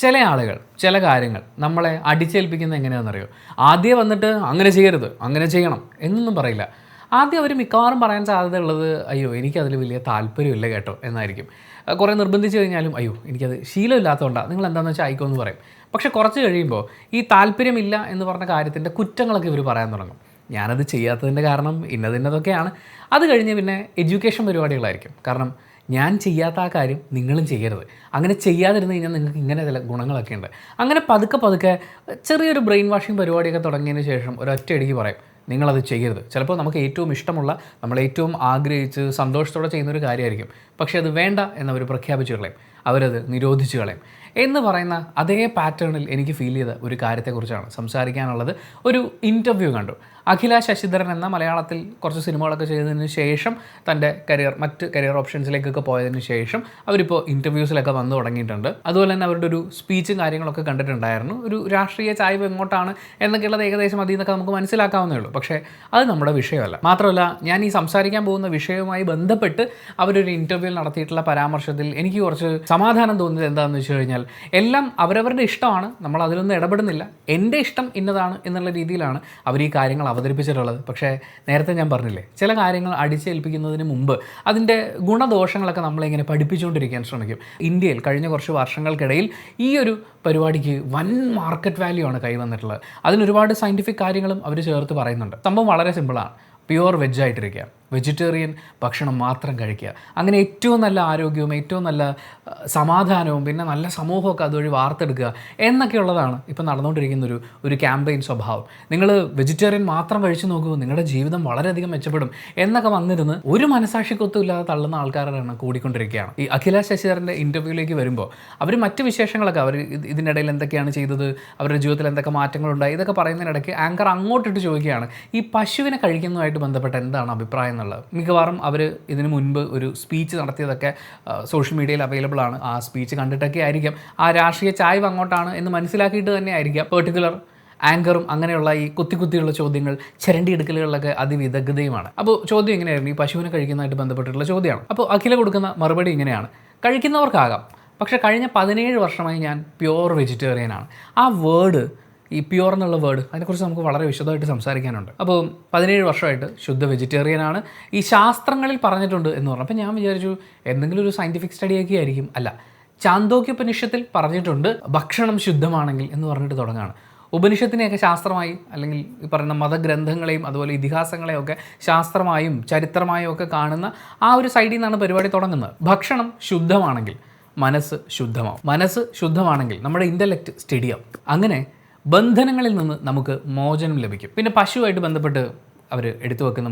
ചില ആളുകൾ ചില കാര്യങ്ങൾ നമ്മളെ അടിച്ചേൽപ്പിക്കുന്നത് എങ്ങനെയാണെന്നറിയോ? ആദ്യം വന്നിട്ട് അങ്ങനെ ചെയ്യരുത്, അങ്ങനെ ചെയ്യണം എന്നൊന്നും പറയില്ല. ആദ്യം അവർ മിക്കവാറും പറയാൻ സാധ്യതയുള്ളത് അയ്യോ എനിക്കതിൽ വലിയ താല്പര്യമില്ല കേട്ടോ എന്നായിരിക്കും. കുറേ നിർബന്ധിച്ച് കഴിഞ്ഞാലും അയ്യോ എനിക്കത് ശീലമില്ലാത്തതുകൊണ്ടാണ്, നിങ്ങൾ എന്താണെന്ന് വെച്ചാൽ ആയിക്കോ എന്ന് പറയും. പക്ഷേ കുറച്ച് കഴിയുമ്പോൾ ഈ താല്പര്യമില്ല എന്ന് പറഞ്ഞ കാര്യത്തിൻ്റെ കുറ്റങ്ങളൊക്കെ ഇവർ പറയാൻ തുടങ്ങും. ഞാനത് ചെയ്യാത്തതിൻ്റെ കാരണം ഇന്നതൊക്കെയാണ്. അത് കഴിഞ്ഞ് പിന്നെ എഡ്യൂക്കേഷൻ പരിപാടികളായിരിക്കും. കാരണം ഞാൻ ചെയ്യാത്ത ആ കാര്യം നിങ്ങളും ചെയ്യരുത്, അങ്ങനെ ചെയ്യാതിരുന്ന് കഴിഞ്ഞാൽ നിങ്ങൾക്ക് ഇങ്ങനെ ചില ഗുണങ്ങളൊക്കെ ഉണ്ട്. അങ്ങനെ പതുക്കെ പതുക്കെ ചെറിയൊരു ബ്രെയിൻ വാഷിംഗ് പരിപാടിയൊക്കെ തുടങ്ങിയതിന് ശേഷം ഒരൊറ്റയടിക്ക് പറയും നിങ്ങളത് ചെയ്യരുത്. ചിലപ്പോൾ നമുക്ക് ഏറ്റവും ഇഷ്ടമുള്ള, നമ്മൾ ഏറ്റവും ആഗ്രഹിച്ച് സന്തോഷത്തോടെ ചെയ്യുന്നൊരു കാര്യമായിരിക്കും, പക്ഷേ അത് വേണ്ട എന്നവർ പ്രഖ്യാപിച്ചു കളയും, അവരത് നിരോധിച്ചു കളയും എന്ന് പറയുന്ന അതേ പാറ്റേണിൽ എനിക്ക് ഫീൽ ചെയ്ത ഒരു കാര്യത്തെക്കുറിച്ചാണ് സംസാരിക്കാനുള്ളത്. ഒരു ഇൻ്റർവ്യൂ കണ്ടു. അഖില ശശിധരൻ എന്ന മലയാളത്തിൽ കുറച്ച് സിനിമകളൊക്കെ ചെയ്തതിന് ശേഷം തൻ്റെ മറ്റ് കരിയർ ഓപ്ഷൻസിലേക്കൊക്കെ പോയതിന് ശേഷം അവരിപ്പോൾ ഇൻ്റർവ്യൂസിലൊക്കെ വന്നു തുടങ്ങിയിട്ടുണ്ട്. അതുപോലെ തന്നെ അവരുടെ ഒരു സ്പീച്ചും കാര്യങ്ങളൊക്കെ കണ്ടിട്ടുണ്ടായിരുന്നു. ഒരു രാഷ്ട്രീയ ചായ്വ് എങ്ങോട്ടാണ് എന്നൊക്കെയുള്ളത് ഏകദേശം അതിൽ നിന്നൊക്കെ നമുക്ക് മനസ്സിലാക്കാവുന്നേ ഉള്ളൂ. പക്ഷേ അത് നമ്മുടെ വിഷയമല്ല. മാത്രമല്ല ഞാൻ ഈ സംസാരിക്കാൻ പോകുന്ന വിഷയവുമായി ബന്ധപ്പെട്ട് അവരൊരു ഇൻ്റർവ്യൂവിൽ നടത്തിയിട്ടുള്ള പരാമർശത്തിൽ എനിക്ക് കുറച്ച് സമാധാനം തോന്നിയത് എന്താണെന്ന് വെച്ച് കഴിഞ്ഞാൽ, എല്ലാം അവരവരുടെ ഇഷ്ടമാണ്, നമ്മൾ അതിലൊന്നും ഇടപെടുന്നില്ല, എൻ്റെ ഇഷ്ടം ഇന്നതാണ് എന്നുള്ള രീതിയിലാണ് അവർ ഈ കാര്യങ്ങൾ അവതരിപ്പിച്ചിട്ടുള്ളത്. പക്ഷേ നേരത്തെ ഞാൻ പറഞ്ഞില്ലേ, ചില കാര്യങ്ങൾ അടിച്ചേൽപ്പിക്കുന്നതിന് മുമ്പ് അതിൻ്റെ ഗുണദോഷങ്ങളൊക്കെ നമ്മളിങ്ങനെ പഠിപ്പിച്ചുകൊണ്ടിരിക്കാൻ ശ്രമിക്കും. ഇന്ത്യയിൽ കഴിഞ്ഞ കുറച്ച് വർഷങ്ങൾക്കിടയിൽ ഈ ഒരു പരിപാടിക്ക് വൻ മാർക്കറ്റ് വാല്യൂ ആണ് കൈവന്നിട്ടുള്ളത്. അതിനൊരുപാട് സയൻറ്റിഫിക് കാര്യങ്ങളും അവർ ചേർത്ത് പറയുന്നുണ്ട്. സംഭവം വളരെ സിമ്പിളാണ്. പ്യുവർ വെജായിട്ടിരിക്കുക, വെജിറ്റേറിയൻ ഭക്ഷണം മാത്രം കഴിക്കുക, അങ്ങനെ ഏറ്റവും നല്ല ആരോഗ്യവും ഏറ്റവും നല്ല സമാധാനവും പിന്നെ നല്ല സമൂഹമൊക്കെ അതുവഴി വാർത്തെടുക്കുക എന്നൊക്കെയുള്ളതാണ് ഇപ്പോൾ നടന്നുകൊണ്ടിരിക്കുന്ന ഒരു ക്യാമ്പയിൻ സ്വഭാവം. നിങ്ങൾ വെജിറ്റേറിയൻ മാത്രം കഴിച്ചു നോക്കൂ, നിങ്ങളുടെ ജീവിതം വളരെയധികം മെച്ചപ്പെടും എന്നൊക്കെ വന്നിരുന്ന് ഒരു മനസാക്ഷിക്കൊത്തും ഇല്ലാതെ തള്ളുന്ന ആൾക്കാരുടെ എണ്ണം കൂടിക്കൊണ്ടിരിക്കുകയാണ്. ഈ അഖില ശശിധരൻ്റെ ഇൻ്റർവ്യൂവിലേക്ക് വരുമ്പോൾ അവർ മറ്റ് വിശേഷങ്ങളൊക്കെ അവർ ഇതിനിടയിൽ എന്തൊക്കെയാണ് ചെയ്തത്, അവരുടെ ജീവിതത്തിൽ എന്തൊക്കെ മാറ്റങ്ങളുണ്ടായി, ഇതൊക്കെ പറയുന്നതിനിടയ്ക്ക് ആങ്കർ അങ്ങോട്ടിട്ട് ചോദിക്കുകയാണ് ഈ പശുവിനെ കഴിക്കുന്നതുമായിട്ട് ബന്ധപ്പെട്ട് എന്താണ് അഭിപ്രായം എന്നുള്ളത്. മിക്കവാറും അവർ ഇതിനു മുൻപ് ഒരു സ്പീച്ച് നടത്തിയതൊക്കെ സോഷ്യൽ മീഡിയയിൽ അവൈലബിൾ ആണ്. ആ സ്പീച്ച് കണ്ടിട്ടൊക്കെ ആയിരിക്കാം ആ രാഷ്ട്രീയ ചായ്വ് അങ്ങോട്ടാണ് എന്ന് മനസ്സിലാക്കിയിട്ട് തന്നെ ആയിരിക്കാം പെർട്ടിക്കുലർ ആങ്കറും അങ്ങനെയുള്ള ഈ കുത്തിയുള്ള ചോദ്യങ്ങൾ ചിരണ്ടിയെടുക്കലുകളിലൊക്കെ അതിവിദഗ്ധയുമാണ്. അപ്പോൾ ചോദ്യം എങ്ങനെയായിരുന്നു, ഈ പശുവിനെ കഴിക്കുന്നതായിട്ട് ബന്ധപ്പെട്ടിട്ടുള്ള ചോദ്യമാണ്. അപ്പോൾ അഖില കൊടുക്കുന്ന മറുപടി ഇങ്ങനെയാണ്: കഴിക്കുന്നവർക്കാകാം, പക്ഷേ കഴിഞ്ഞ 17 വർഷമായി ഞാൻ പ്യുവർ വെജിറ്റേറിയനാണ്. ആ വേർഡ്, ഈ പ്യുവർ എന്നുള്ള വേർഡ്, അതിനെക്കുറിച്ച് നമുക്ക് വളരെ വിശദമായിട്ട് സംസാരിക്കാനുണ്ട്. അപ്പോൾ 17 വർഷമായിട്ട് ശുദ്ധ വെജിറ്റേറിയനാണ്, ഈ ശാസ്ത്രങ്ങളിൽ പറഞ്ഞിട്ടുണ്ട് എന്ന് പറഞ്ഞു. അപ്പോൾ ഞാൻ വിചാരിച്ചു എന്തെങ്കിലും ഒരു സയൻറ്റിഫിക് സ്റ്റഡിയൊക്കെ ആയിരിക്കും. അല്ല, ചാന്തോക്യോപനിഷത്തിൽ പറഞ്ഞിട്ടുണ്ട് ഭക്ഷണം ശുദ്ധമാണെങ്കിൽ എന്ന് പറഞ്ഞിട്ട് തുടങ്ങുകയാണ്. ഉപനിഷത്തിനെയൊക്കെ ശാസ്ത്രമായി, അല്ലെങ്കിൽ ഈ പറയുന്ന മതഗ്രന്ഥങ്ങളെയും അതുപോലെ ഇതിഹാസങ്ങളെയും ഒക്കെ ശാസ്ത്രമായും ചരിത്രമായും ഒക്കെ കാണുന്ന ആ ഒരു സൈഡിൽ നിന്നാണ് പരിപാടി തുടങ്ങുന്നത്. ഭക്ഷണം ശുദ്ധമാണെങ്കിൽ മനസ്സ് ശുദ്ധമാവും, മനസ്സ് ശുദ്ധമാണെങ്കിൽ നമ്മുടെ ഇൻ്റലക്റ്റ് സ്റ്റഡിയാവും. അങ്ങനെ ബന്ധനങ്ങളിൽ നിന്ന് നമുക്ക് മോചനം ലഭിക്കും. പിന്നെ പശുവായിട്ട് ബന്ധപ്പെട്ട് അവർ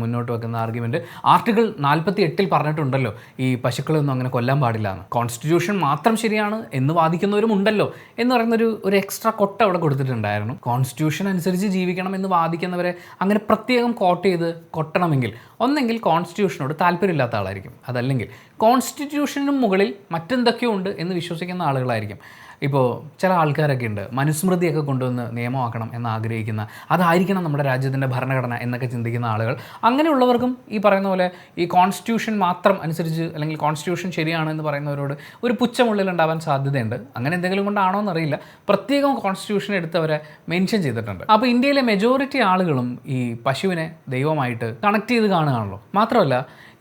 മുന്നോട്ട് വെക്കുന്ന ആർഗ്യുമെൻറ്റ്, ആർട്ടിക്കിൾ 48 പറഞ്ഞിട്ടുണ്ടല്ലോ ഈ പശുക്കളൊന്നും അങ്ങനെ കൊല്ലാൻ പാടില്ല എന്ന്. കോൺസ്റ്റിറ്റ്യൂഷൻ മാത്രം ശരിയാണ് എന്ന് വാദിക്കുന്നവരും ഉണ്ടല്ലോ എന്ന് പറയുന്നൊരു എക്സ്ട്രാ കൊട്ട അവിടെ കൊടുത്തിട്ടുണ്ടായിരുന്നു. കോൺസ്റ്റിറ്റ്യൂഷൻ അനുസരിച്ച് ജീവിക്കണം എന്ന് വാദിക്കുന്നവരെ അങ്ങനെ പ്രത്യേകം കോട്ട് ചെയ്ത് കൊട്ടണമെങ്കിൽ ഒന്നെങ്കിൽ കോൺസ്റ്റിറ്റ്യൂഷനോട് താല്പര്യമില്ലാത്ത ആളായിരിക്കും, അതല്ലെങ്കിൽ കോൺസ്റ്റിറ്റ്യൂഷനും മുകളിൽ മറ്റെന്തൊക്കെയോ ഉണ്ട് എന്ന് വിശ്വസിക്കുന്ന ആളുകളായിരിക്കും. ഇപ്പോൾ ചില ആൾക്കാരൊക്കെ ഉണ്ട് മനുസ്മൃതിയൊക്കെ കൊണ്ടുവന്ന് നിയമമാക്കണം എന്ന് ആഗ്രഹിക്കുന്ന, അതായിരിക്കണം നമ്മുടെ രാജ്യത്തിൻ്റെ ഭരണഘടന എന്നൊക്കെ ചിന്തിക്കുന്ന ആളുകൾ. അങ്ങനെയുള്ളവർക്കും ഈ പറയുന്ന പോലെ ഈ കോൺസ്റ്റിറ്റ്യൂഷൻ മാത്രം അനുസരിച്ച്, അല്ലെങ്കിൽ കോൺസ്റ്റിറ്റ്യൂഷൻ ശരിയാണ് എന്ന് പറയുന്നവരോട് ഒരു പുച്ഛമുള്ളിലുണ്ടാവാൻ സാധ്യതയുണ്ട്. അങ്ങനെ എന്തെങ്കിലും കൊണ്ടാണോ എന്നറിയില്ല, പ്രത്യേകം കോൺസ്റ്റിറ്റ്യൂഷൻ എടുത്ത് അവരെ മെൻഷൻ ചെയ്തിട്ടുണ്ട്. അപ്പോൾ ഇന്ത്യയിലെ മെജോറിറ്റി ആളുകളും ഈ പശുവിനെ ദൈവമായിട്ട് കണക്ട് ചെയ്ത് കാണുകയാണല്ലോ. മാത്രമല്ല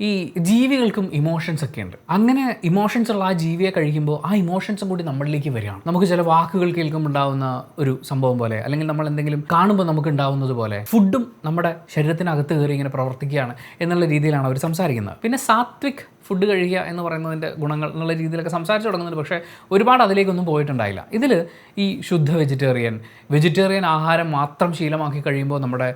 ഈ ജീവികൾക്കും ഇമോഷൻസ് ഒക്കെ ഉണ്ട്. അങ്ങനെ ഇമോഷൻസ് ഉള്ള ആ ജീവിയെ കഴിക്കുമ്പോൾ ആ ഇമോഷൻസും കൂടി നമ്മളിലേക്ക് വരികയാണ്. നമുക്ക് ചില വാക്കുകൾ കേൾക്കുമ്പോൾ ഉണ്ടാകുന്ന ഒരു സംഭവം പോലെ, അല്ലെങ്കിൽ നമ്മൾ എന്തെങ്കിലും കാണുമ്പോൾ നമുക്ക് ഉണ്ടാകുന്നത് പോലെ ഫുഡും നമ്മുടെ ശരീരത്തിനകത്ത് കയറി ഇങ്ങനെ പ്രവർത്തിക്കുകയാണ് എന്നുള്ള രീതിയിലാണ് അവർ സംസാരിക്കുന്നത്. പിന്നെ സാത്വിക് ഫുഡ് കഴിക്കുക എന്ന് പറയുന്നതിൻ്റെ ഗുണങ്ങൾ എന്നുള്ള രീതിയിലൊക്കെ സംസാരിച്ച് തുടങ്ങുന്നുണ്ട്. പക്ഷേ ഒരുപാട് അതിലേക്കൊന്നും പോയിട്ടുണ്ടായില്ല. ഇതിൽ ഈ ശുദ്ധ വെജിറ്റേറിയൻ ആഹാരം മാത്രം ശീലമാക്കി കഴിയുമ്പോൾ നമ്മുടെ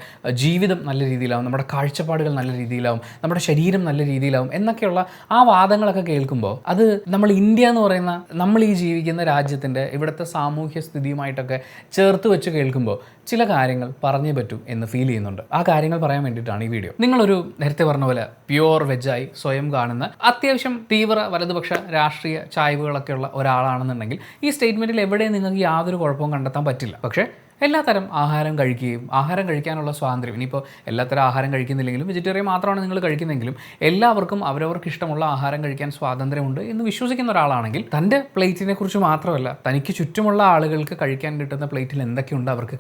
ജീവിതം നല്ല രീതിയിലാവും, നമ്മുടെ കാഴ്ചപ്പാടുകൾ നല്ല രീതിയിലാവും, നമ്മുടെ ശരീരം നല്ല രീതിയിലാവും എന്നൊക്കെയുള്ള ആ വാദങ്ങളൊക്കെ കേൾക്കുമ്പോൾ അത് നമ്മൾ ഇന്ത്യ എന്ന് പറയുന്ന നമ്മൾ ഈ ജീവിക്കുന്ന രാജ്യത്തിൻ്റെ ഇവിടുത്തെ സാമൂഹ്യ സ്ഥിതിയുമായിട്ടൊക്കെ ചേർത്ത് വെച്ച് കേൾക്കുമ്പോൾ ചില കാര്യങ്ങൾ പറഞ്ഞേ പറ്റൂ എന്ന് ഫീൽ ചെയ്യുന്നുണ്ട്. ആ കാര്യങ്ങൾ പറയാൻ വേണ്ടിയിട്ടാണ് ഈ വീഡിയോ. നിങ്ങളൊരു നേരത്തെ പറഞ്ഞ പോലെ പ്യുവർ വെജായി സ്വയം കാണുന്ന, അത്യാവശ്യം തീവ്ര വലതുപക്ഷ രാഷ്ട്രീയ ചായ്വുകളൊക്കെ ഉള്ള ഒരാളാണെന്നുണ്ടെങ്കിൽ ഈ സ്റ്റേറ്റ്മെൻറ്റിൽ എവിടെയും നിങ്ങൾക്ക് യാതൊരു കുഴപ്പവും കണ്ടെത്താൻ പറ്റില്ല. പക്ഷേ എല്ലാത്തരം ആഹാരം കഴിക്കുകയും ആഹാരം കഴിക്കാനുള്ള സ്വാതന്ത്ര്യം, ഇനിയിപ്പോൾ എല്ലാത്തരം ആഹാരം കഴിക്കുന്നില്ലെങ്കിലും വെജിറ്റേറിയൻ മാത്രമാണ് നിങ്ങൾ കഴിക്കുന്നതെങ്കിലും എല്ലാവർക്കും അവരവർക്ക് ഇഷ്ടമുള്ള ആഹാരം കഴിക്കാൻ സ്വാതന്ത്ര്യമുണ്ട് എന്ന് വിശ്വസിക്കുന്ന ഒരാളാണെങ്കിൽ തൻ്റെ പ്ലേറ്റിനെ കുറിച്ച് മാത്രമല്ല തനിക്ക് ചുറ്റുമുള്ള ആളുകൾക്ക് കഴിക്കാൻ കിട്ടുന്ന പ്ലേറ്റിൽ എന്തൊക്കെയുണ്ട് അവർക്ക്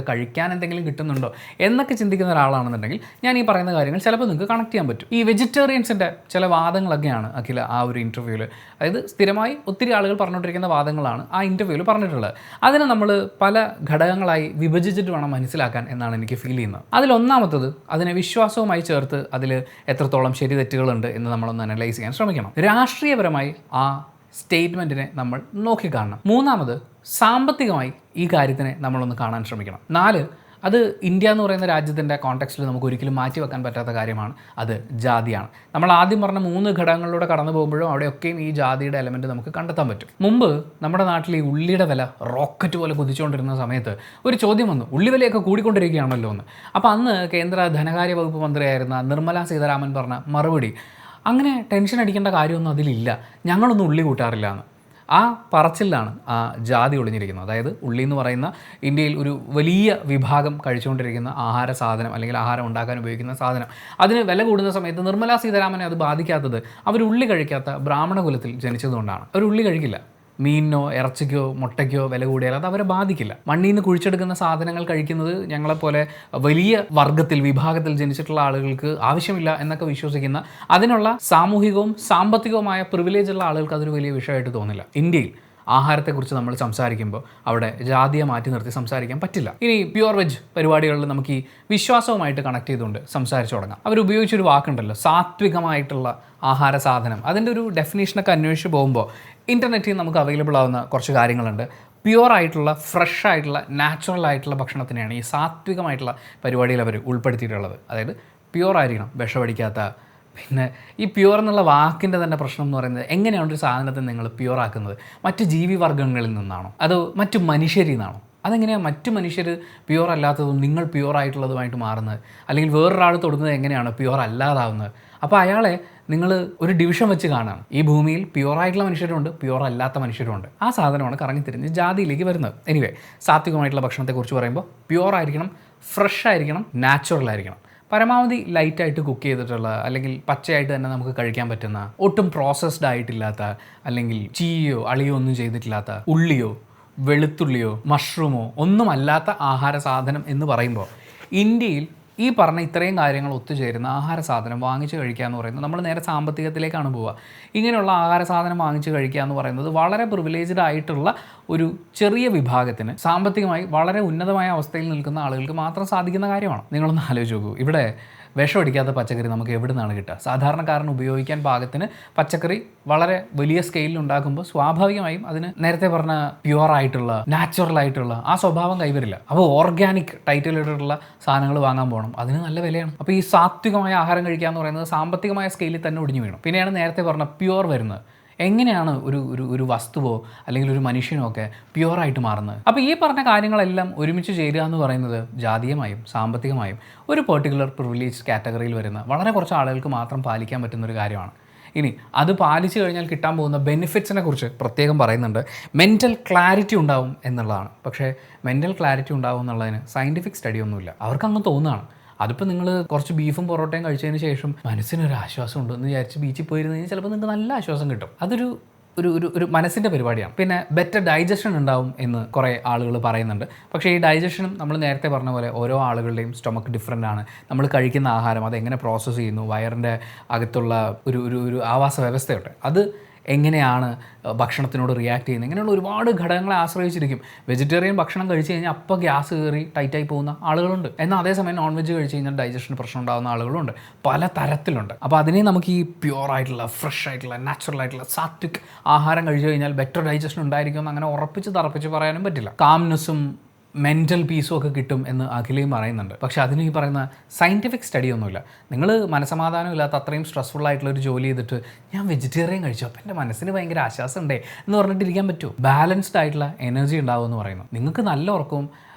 കഴിക്കാൻ എന്തെങ്കിലും കിട്ടുന്നുണ്ടോ എന്നൊക്കെ ചിന്തിക്കുന്ന ഒരാളാണെന്നുണ്ടെങ്കിൽ ഞാൻ ഈ പറയുന്ന കാര്യങ്ങൾ ചിലപ്പോൾ നിങ്ങൾക്ക് കണക്ട് ചെയ്യാൻ പറ്റും. ഈ വെജിറ്റേറിയൻസിൻ്റെ ചില വാദങ്ങളൊക്കെയാണ് അഖില ആ ഒരു ഇൻ്റർവ്യൂവിൽ, അതായത് സ്ഥിരമായി ഒത്തിരി ആളുകൾ പറഞ്ഞുകൊണ്ടിരിക്കുന്ന വാദങ്ങളാണ് ആ ഇൻ്റർവ്യൂവിൽ പറഞ്ഞിട്ടുള്ളത്. അതിനെ നമ്മൾ പല ഘടകങ്ങളായി വിഭജിച്ചിട്ട് വേണം മനസ്സിലാക്കാൻ എന്നാണ് എനിക്ക് ഫീൽ ചെയ്യുന്നത്. അതിലൊന്നാമത്തത് അതിനെ വിശ്വാസവുമായി ചേർത്ത് അതിൽ എത്രത്തോളം ശരി തെറ്റുകളുണ്ട് എന്ന് നമ്മളൊന്ന് അനലൈസ് ചെയ്യാൻ ശ്രമിക്കണം. രാഷ്ട്രീയപരമായി ആ സ്റ്റേറ്റ്മെൻറ്റിനെ നമ്മൾ നോക്കിക്കാണണം. മൂന്നാമത് സാമ്പത്തികമായി ഈ കാര്യത്തിനെ നമ്മളൊന്ന് കാണാൻ ശ്രമിക്കണം. 4, അത് ഇന്ത്യ എന്ന് പറയുന്ന രാജ്യത്തിൻ്റെ കോണ്ടെക്സ്റ്റിൽ നമുക്ക് ഒരിക്കലും മാറ്റി വെക്കാൻ പറ്റാത്ത കാര്യമാണ്, അത് ജാതിയാണ്. നമ്മൾ ആദ്യം പറഞ്ഞ 3 ഘടകങ്ങളിലൂടെ കടന്നു പോകുമ്പോഴും അവിടെയൊക്കെയും ഈ ജാതിയുടെ എലമെൻറ്റ് നമുക്ക് കണ്ടെത്താൻ പറ്റും. മുമ്പ് നമ്മുടെ നാട്ടിൽ ഈ ഉള്ളിയുടെ വില റോക്കറ്റ് പോലെ കുതിച്ചുകൊണ്ടിരുന്ന സമയത്ത് ഒരു ചോദ്യം വന്നു, ഉള്ളി വിലയൊക്കെ കൂടിക്കൊണ്ടിരിക്കുകയാണല്ലോ എന്ന്. അപ്പോൾ അന്ന് കേന്ദ്ര ധനകാര്യ വകുപ്പ് മന്ത്രിയായിരുന്ന നിർമ്മല സീതാരാമൻ പറഞ്ഞ മറുപടി, അങ്ങനെ ടെൻഷൻ അടിക്കേണ്ട കാര്യമൊന്നും അതിലില്ല, ഞങ്ങളൊന്നും ഉള്ളി കൂട്ടാറില്ല എന്ന്. ആ പറച്ചിലാണ് ആ ജാതി ഒളിഞ്ഞിരിക്കുന്നത്. അതായത് ഉള്ളി എന്ന് പറയുന്ന ഇന്ത്യയിൽ ഒരു വലിയ വിഭാഗം കഴിച്ചുകൊണ്ടിരിക്കുന്ന ആഹാര സാധനം അല്ലെങ്കിൽ ആഹാരം ഉണ്ടാക്കാൻ ഉപയോഗിക്കുന്ന സാധനം, അതിന് വില കൂടുന്ന സമയത്ത് നിർമ്മല സീതാരാമനെ അത് ബാധിക്കാത്തത് അവർ ഉള്ളി കഴിക്കാത്ത ബ്രാഹ്മണ കുലത്തിൽ ജനിച്ചതുകൊണ്ടാണ്. അവർ ഉള്ളി കഴിക്കില്ല. മീനിനോ ഇറച്ചിക്കോ മുട്ടയ്ക്കോ വില കൂടിയാൽ അത് അവരെ ബാധിക്കില്ല. മണ്ണിൽ നിന്ന് കുഴിച്ചെടുക്കുന്ന സാധനങ്ങൾ കഴിക്കുന്നത് ഞങ്ങളെപ്പോലെ വലിയ വർഗത്തിൽ വിഭാഗത്തിൽ ജനിച്ചിട്ടുള്ള ആളുകൾക്ക് ആവശ്യമില്ല എന്നൊക്കെ വിശ്വസിക്കുന്ന, അതിനുള്ള സാമൂഹികവും സാമ്പത്തികവുമായ പ്രിവിലേജ് ഉള്ള ആളുകൾക്ക് അതൊരു വലിയ വിഷയമായിട്ട് തോന്നില്ല. ഇന്ത്യയിൽ ആഹാരത്തെക്കുറിച്ച് നമ്മൾ സംസാരിക്കുമ്പോൾ അവിടെ ജാതിയെ മാറ്റി നിർത്തി സംസാരിക്കാൻ പറ്റില്ല. ഇനി പ്യുവർ വെജ് പരിപാടികളിൽ നമുക്ക് ഈ വിശ്വാസവുമായിട്ട് കണക്ട് ചെയ്തുകൊണ്ട് സംസാരിച്ചു തുടങ്ങാം. അവരുപയോഗിച്ചൊരു വാക്കുണ്ടല്ലോ, സാത്വികമായിട്ടുള്ള ആഹാര സാധനം. അതിൻ്റെ ഒരു ഡെഫിനേഷനൊക്കെ അന്വേഷിച്ച് പോകുമ്പോൾ ഇൻ്റർനെറ്റിൽ നമുക്ക് അവൈലബിൾ ആവുന്ന കുറച്ച് കാര്യങ്ങളുണ്ട്. പ്യുവർ ആയിട്ടുള്ള ഫ്രഷ് ആയിട്ടുള്ള നാച്ചുറൽ ആയിട്ടുള്ള ഭക്ഷണത്തിനെയാണ് ഈ സാത്വികമായിട്ടുള്ള പരിപാടിയിൽ അവർ ഉൾപ്പെടുത്തിയിട്ടുള്ളത്. അതായത് പ്യുവർ ആയിരിക്കണം, വിഷമടിക്കാത്ത. പിന്നെ ഈ പ്യുവർ എന്നുള്ള വാക്കിൻ്റെ തന്നെ പ്രശ്നം എന്ന് പറയുന്നത്, എങ്ങനെയാണ് ഒരു സാധനത്തെ നിങ്ങൾ പ്യുവർ ആക്കുന്നത്? മറ്റ് ജീവിവർഗ്ഗങ്ങളിൽ നിന്നാണോ അതോ മറ്റു മനുഷ്യരിൽ നിന്നാണോ? അതെങ്ങനെയാണ് മറ്റു മനുഷ്യർ പ്യുവർ അല്ലാത്തതും നിങ്ങൾ പ്യുവർ ആയിട്ടുള്ളതുമായിട്ട് മാറുന്നത്? അല്ലെങ്കിൽ വേറൊരാൾ തൊടുന്നത് എങ്ങനെയാണ് പ്യുവർ അല്ലാതാവുന്നത്? അപ്പോൾ അയാളെ നിങ്ങൾ ഒരു ഡിവിഷൻ വെച്ച് കാണാം. ഈ ഭൂമിയിൽ പ്യുവറായിട്ടുള്ള മനുഷ്യരുണ്ട്, പ്യുവർ അല്ലാത്ത മനുഷ്യരുണ്ട്. ആ സാധനമാണ് കറങ്ങിത്തിരിഞ്ഞ് ജാതിയിലേക്ക് വരുന്നത്. എനിവേ, സാത്വികമായിട്ടുള്ള ഭക്ഷണത്തെക്കുറിച്ച് പറയുമ്പോൾ പ്യുവർ ആയിരിക്കണം, ഫ്രഷ് ആയിരിക്കണം, നാച്ചുറൽ ആയിരിക്കണം. പരമാവധി ലൈറ്റായിട്ട് കുക്ക് ചെയ്തിട്ടുള്ള അല്ലെങ്കിൽ പച്ചയായിട്ട് തന്നെ നമുക്ക് കഴിക്കാൻ പറ്റുന്ന, ഒട്ടും പ്രോസസ്ഡ് ആയിട്ടില്ലാത്ത അല്ലെങ്കിൽ ചീയോ അളിയോ ഒന്നും ചെയ്തിട്ടില്ലാത്ത, ഉള്ളിയോ വെളുത്തുള്ളിയോ മഷ്റൂമോ ഒന്നുമല്ലാത്ത ആഹാര സാധനം എന്ന് പറയുമ്പോൾ ഇന്ത്യയിൽ ഈ പറഞ്ഞ ഇത്രയും കാര്യങ്ങൾ ഒത്തുചേരുന്ന ആഹാര സാധനം വാങ്ങിച്ച് കഴിക്കുക എന്ന് പറയുന്നത്, നമ്മൾ നേരെ സാമ്പത്തികത്തിലേക്കാണ് പോവുക. ഇങ്ങനെയുള്ള ആഹാര സാധനം വാങ്ങിച്ച് കഴിക്കുക എന്ന് പറയുന്നത് വളരെ പ്രിവിലേജ്ഡ് ആയിട്ടുള്ള ഒരു ചെറിയ വിഭാഗത്തിന്, സാമ്പത്തികമായി വളരെ ഉന്നതമായ അവസ്ഥയിൽ നിൽക്കുന്ന ആളുകൾക്ക് മാത്രം സാധിക്കുന്ന കാര്യമാണ്. നിങ്ങളൊന്ന് ആലോചിച്ച് നോക്കൂ, ഇവിടെ വിഷമടിക്കാത്ത പച്ചക്കറി നമുക്ക് എവിടെ നിന്നാണ് കിട്ടുക? സാധാരണക്കാരന് ഉപയോഗിക്കാൻ പാകത്തിന് പച്ചക്കറി വളരെ വലിയ സ്കെയിലിൽ ഉണ്ടാക്കുമ്പോൾ സ്വാഭാവികമായും അതിന് നേരത്തെ പറഞ്ഞ പ്യുവർ ആയിട്ടുള്ള നാച്ചുറൽ ആയിട്ടുള്ള ആ സ്വഭാവം കൈവരില്ല. അപ്പോൾ ഓർഗാനിക് ടൈറ്റിലിട്ടുള്ള സാധനങ്ങൾ വാങ്ങാൻ പോകണം, അതിന് നല്ല വിലയാണ്. അപ്പോൾ ഈ സാത്വികമായ ആഹാരം കഴിക്കുക എന്ന് പറയുന്നത് സാമ്പത്തികമായ സ്കെയിലിൽ തന്നെ ഒടിഞ്ഞു വീണം. പിന്നെയാണ് നേരത്തെ പറഞ്ഞ പ്യുവർ വരുന്നത്. എങ്ങനെയാണ് ഒരു വസ്തുവോ അല്ലെങ്കിൽ ഒരു മനുഷ്യനോ ഒക്കെ പ്യുവറായിട്ട് മാറുന്നത്? അപ്പോൾ ഈ പറഞ്ഞ കാര്യങ്ങളെല്ലാം ഒരുമിച്ച് ചേരുക എന്ന് പറയുന്നത് ജാതീയമായും സാമ്പത്തികമായും ഒരു പെർട്ടിക്കുലർ പ്രിവിലേജ് കാറ്റഗറിയിൽ വരുന്ന വളരെ കുറച്ച് ആളുകൾക്ക് മാത്രം പാലിക്കാൻ പറ്റുന്നൊരു കാര്യമാണ്. ഇനി അത് പാലിച്ചു കഴിഞ്ഞാൽ കിട്ടാൻ പോകുന്ന ബെനിഫിറ്റ്സിനെ കുറിച്ച് പ്രത്യേകം പറയുന്നുണ്ട്. മെൻ്റൽ ക്ലാരിറ്റി ഉണ്ടാവും എന്നുള്ളതാണ്. പക്ഷേ മെൻ്റൽ ക്ലാരിറ്റി ഉണ്ടാവും എന്നുള്ളതിന് സയൻറ്റിഫിക് സ്റ്റഡി ഒന്നുമില്ല, അവർക്കങ്ങ് തോന്നുകയാണ്. അതിപ്പോൾ നിങ്ങൾ കുറച്ച് ബീഫും പൊറോട്ടയും കഴിച്ചതിന് ശേഷം മനസ്സിനൊരു ആശ്വാസം ഉണ്ടെന്ന് വിചാരിച്ച് ബീച്ചിൽ പോയിരുന്നു കഴിഞ്ഞാൽ ചിലപ്പോൾ നിങ്ങൾക്ക് നല്ല ആശ്വാസം കിട്ടും. അതൊരു ഒരു മനസ്സിൻ്റെ പരിപാടിയാണ്. പിന്നെ ബെറ്റർ ഡൈജഷൻ ഉണ്ടാവും എന്ന് കുറേ ആളുകൾ പറയുന്നുണ്ട്. പക്ഷേ ഈ ഡൈജഷനും നമ്മൾ നേരത്തെ പറഞ്ഞ പോലെ ഓരോ ആളുകളുടെയും സ്റ്റൊമക്ക് ഡിഫറൻ്റ് ആണ്. നമ്മൾ കഴിക്കുന്ന ആഹാരം അതെങ്ങനെ പ്രോസസ്സ് ചെയ്യുന്നു, വയറിൻ്റെ അകത്തുള്ള ഒരു ആവാസ വ്യവസ്ഥയുണ്ട്, അത് എങ്ങനെയാണ് ഭക്ഷണത്തിനോട് റിയാക്ട് ചെയ്യുന്നത്, ഇങ്ങനെയുള്ള ഒരുപാട് ഘടകങ്ങളെ ആശ്രയിച്ചിരിക്കും. വെജിറ്റേറിയൻ ഭക്ഷണം കഴിച്ച് കഴിഞ്ഞാൽ അപ്പോൾ ഗ്യാസ് കയറി ടൈറ്റായി പോകുന്ന ആളുകളുണ്ട്. എന്നാൽ അതേസമയം നോൺ വെജ് കഴിച്ച് കഴിഞ്ഞാൽ ഡൈജഷന് പ്രശ്നം ഉണ്ടാകുന്ന ആളുകളുണ്ട്. പല തരത്തിലുണ്ട്. അപ്പോൾ അതിനെ നമുക്ക് ഈ പ്യുവർ ആയിട്ടുള്ള ഫ്രഷ് ആയിട്ടുള്ള നാച്ചുറൽ ആയിട്ടുള്ള സാത്വിക് ആഹാരം കഴിച്ചു കഴിഞ്ഞാൽ ബെറ്റർ ഡൈജഷൻ ഉണ്ടായിരിക്കുമെന്ന് അങ്ങനെ ഉറപ്പിച്ച് തറപ്പിച്ച് പറയാനും പറ്റില്ല. കാംനെസ്സും മെൻ്റൽ പീസും ഒക്കെ കിട്ടും എന്ന് അഖിലയും പറയുന്നുണ്ട്. പക്ഷേ അതിന് ഈ പറയുന്ന സയൻറ്റിഫിക് സ്റ്റഡി ഒന്നുമില്ല. നിങ്ങൾ മനസ്സമാധാനം ഇല്ലാത്ത അത്രയും സ്ട്രെസ്ഫുൾ ആയിട്ടുള്ളൊരു ജോലി ചെയ്തിട്ട് ഞാൻ വെജിറ്റേറിയൻ കഴിച്ചു അപ്പോൾ എൻ്റെ മനസ്സിന് ഭയങ്കര ആശ്വാസം ഉണ്ടേ എന്ന് പറഞ്ഞിട്ടിരിക്കാൻ പറ്റുമോ? ബാലൻസ്ഡ് ആയിട്ടുള്ള എനർജി ഉണ്ടാവും എന്ന് പറയുന്നു. നിങ്ങൾക്ക് നല്ല ഉറക്കവും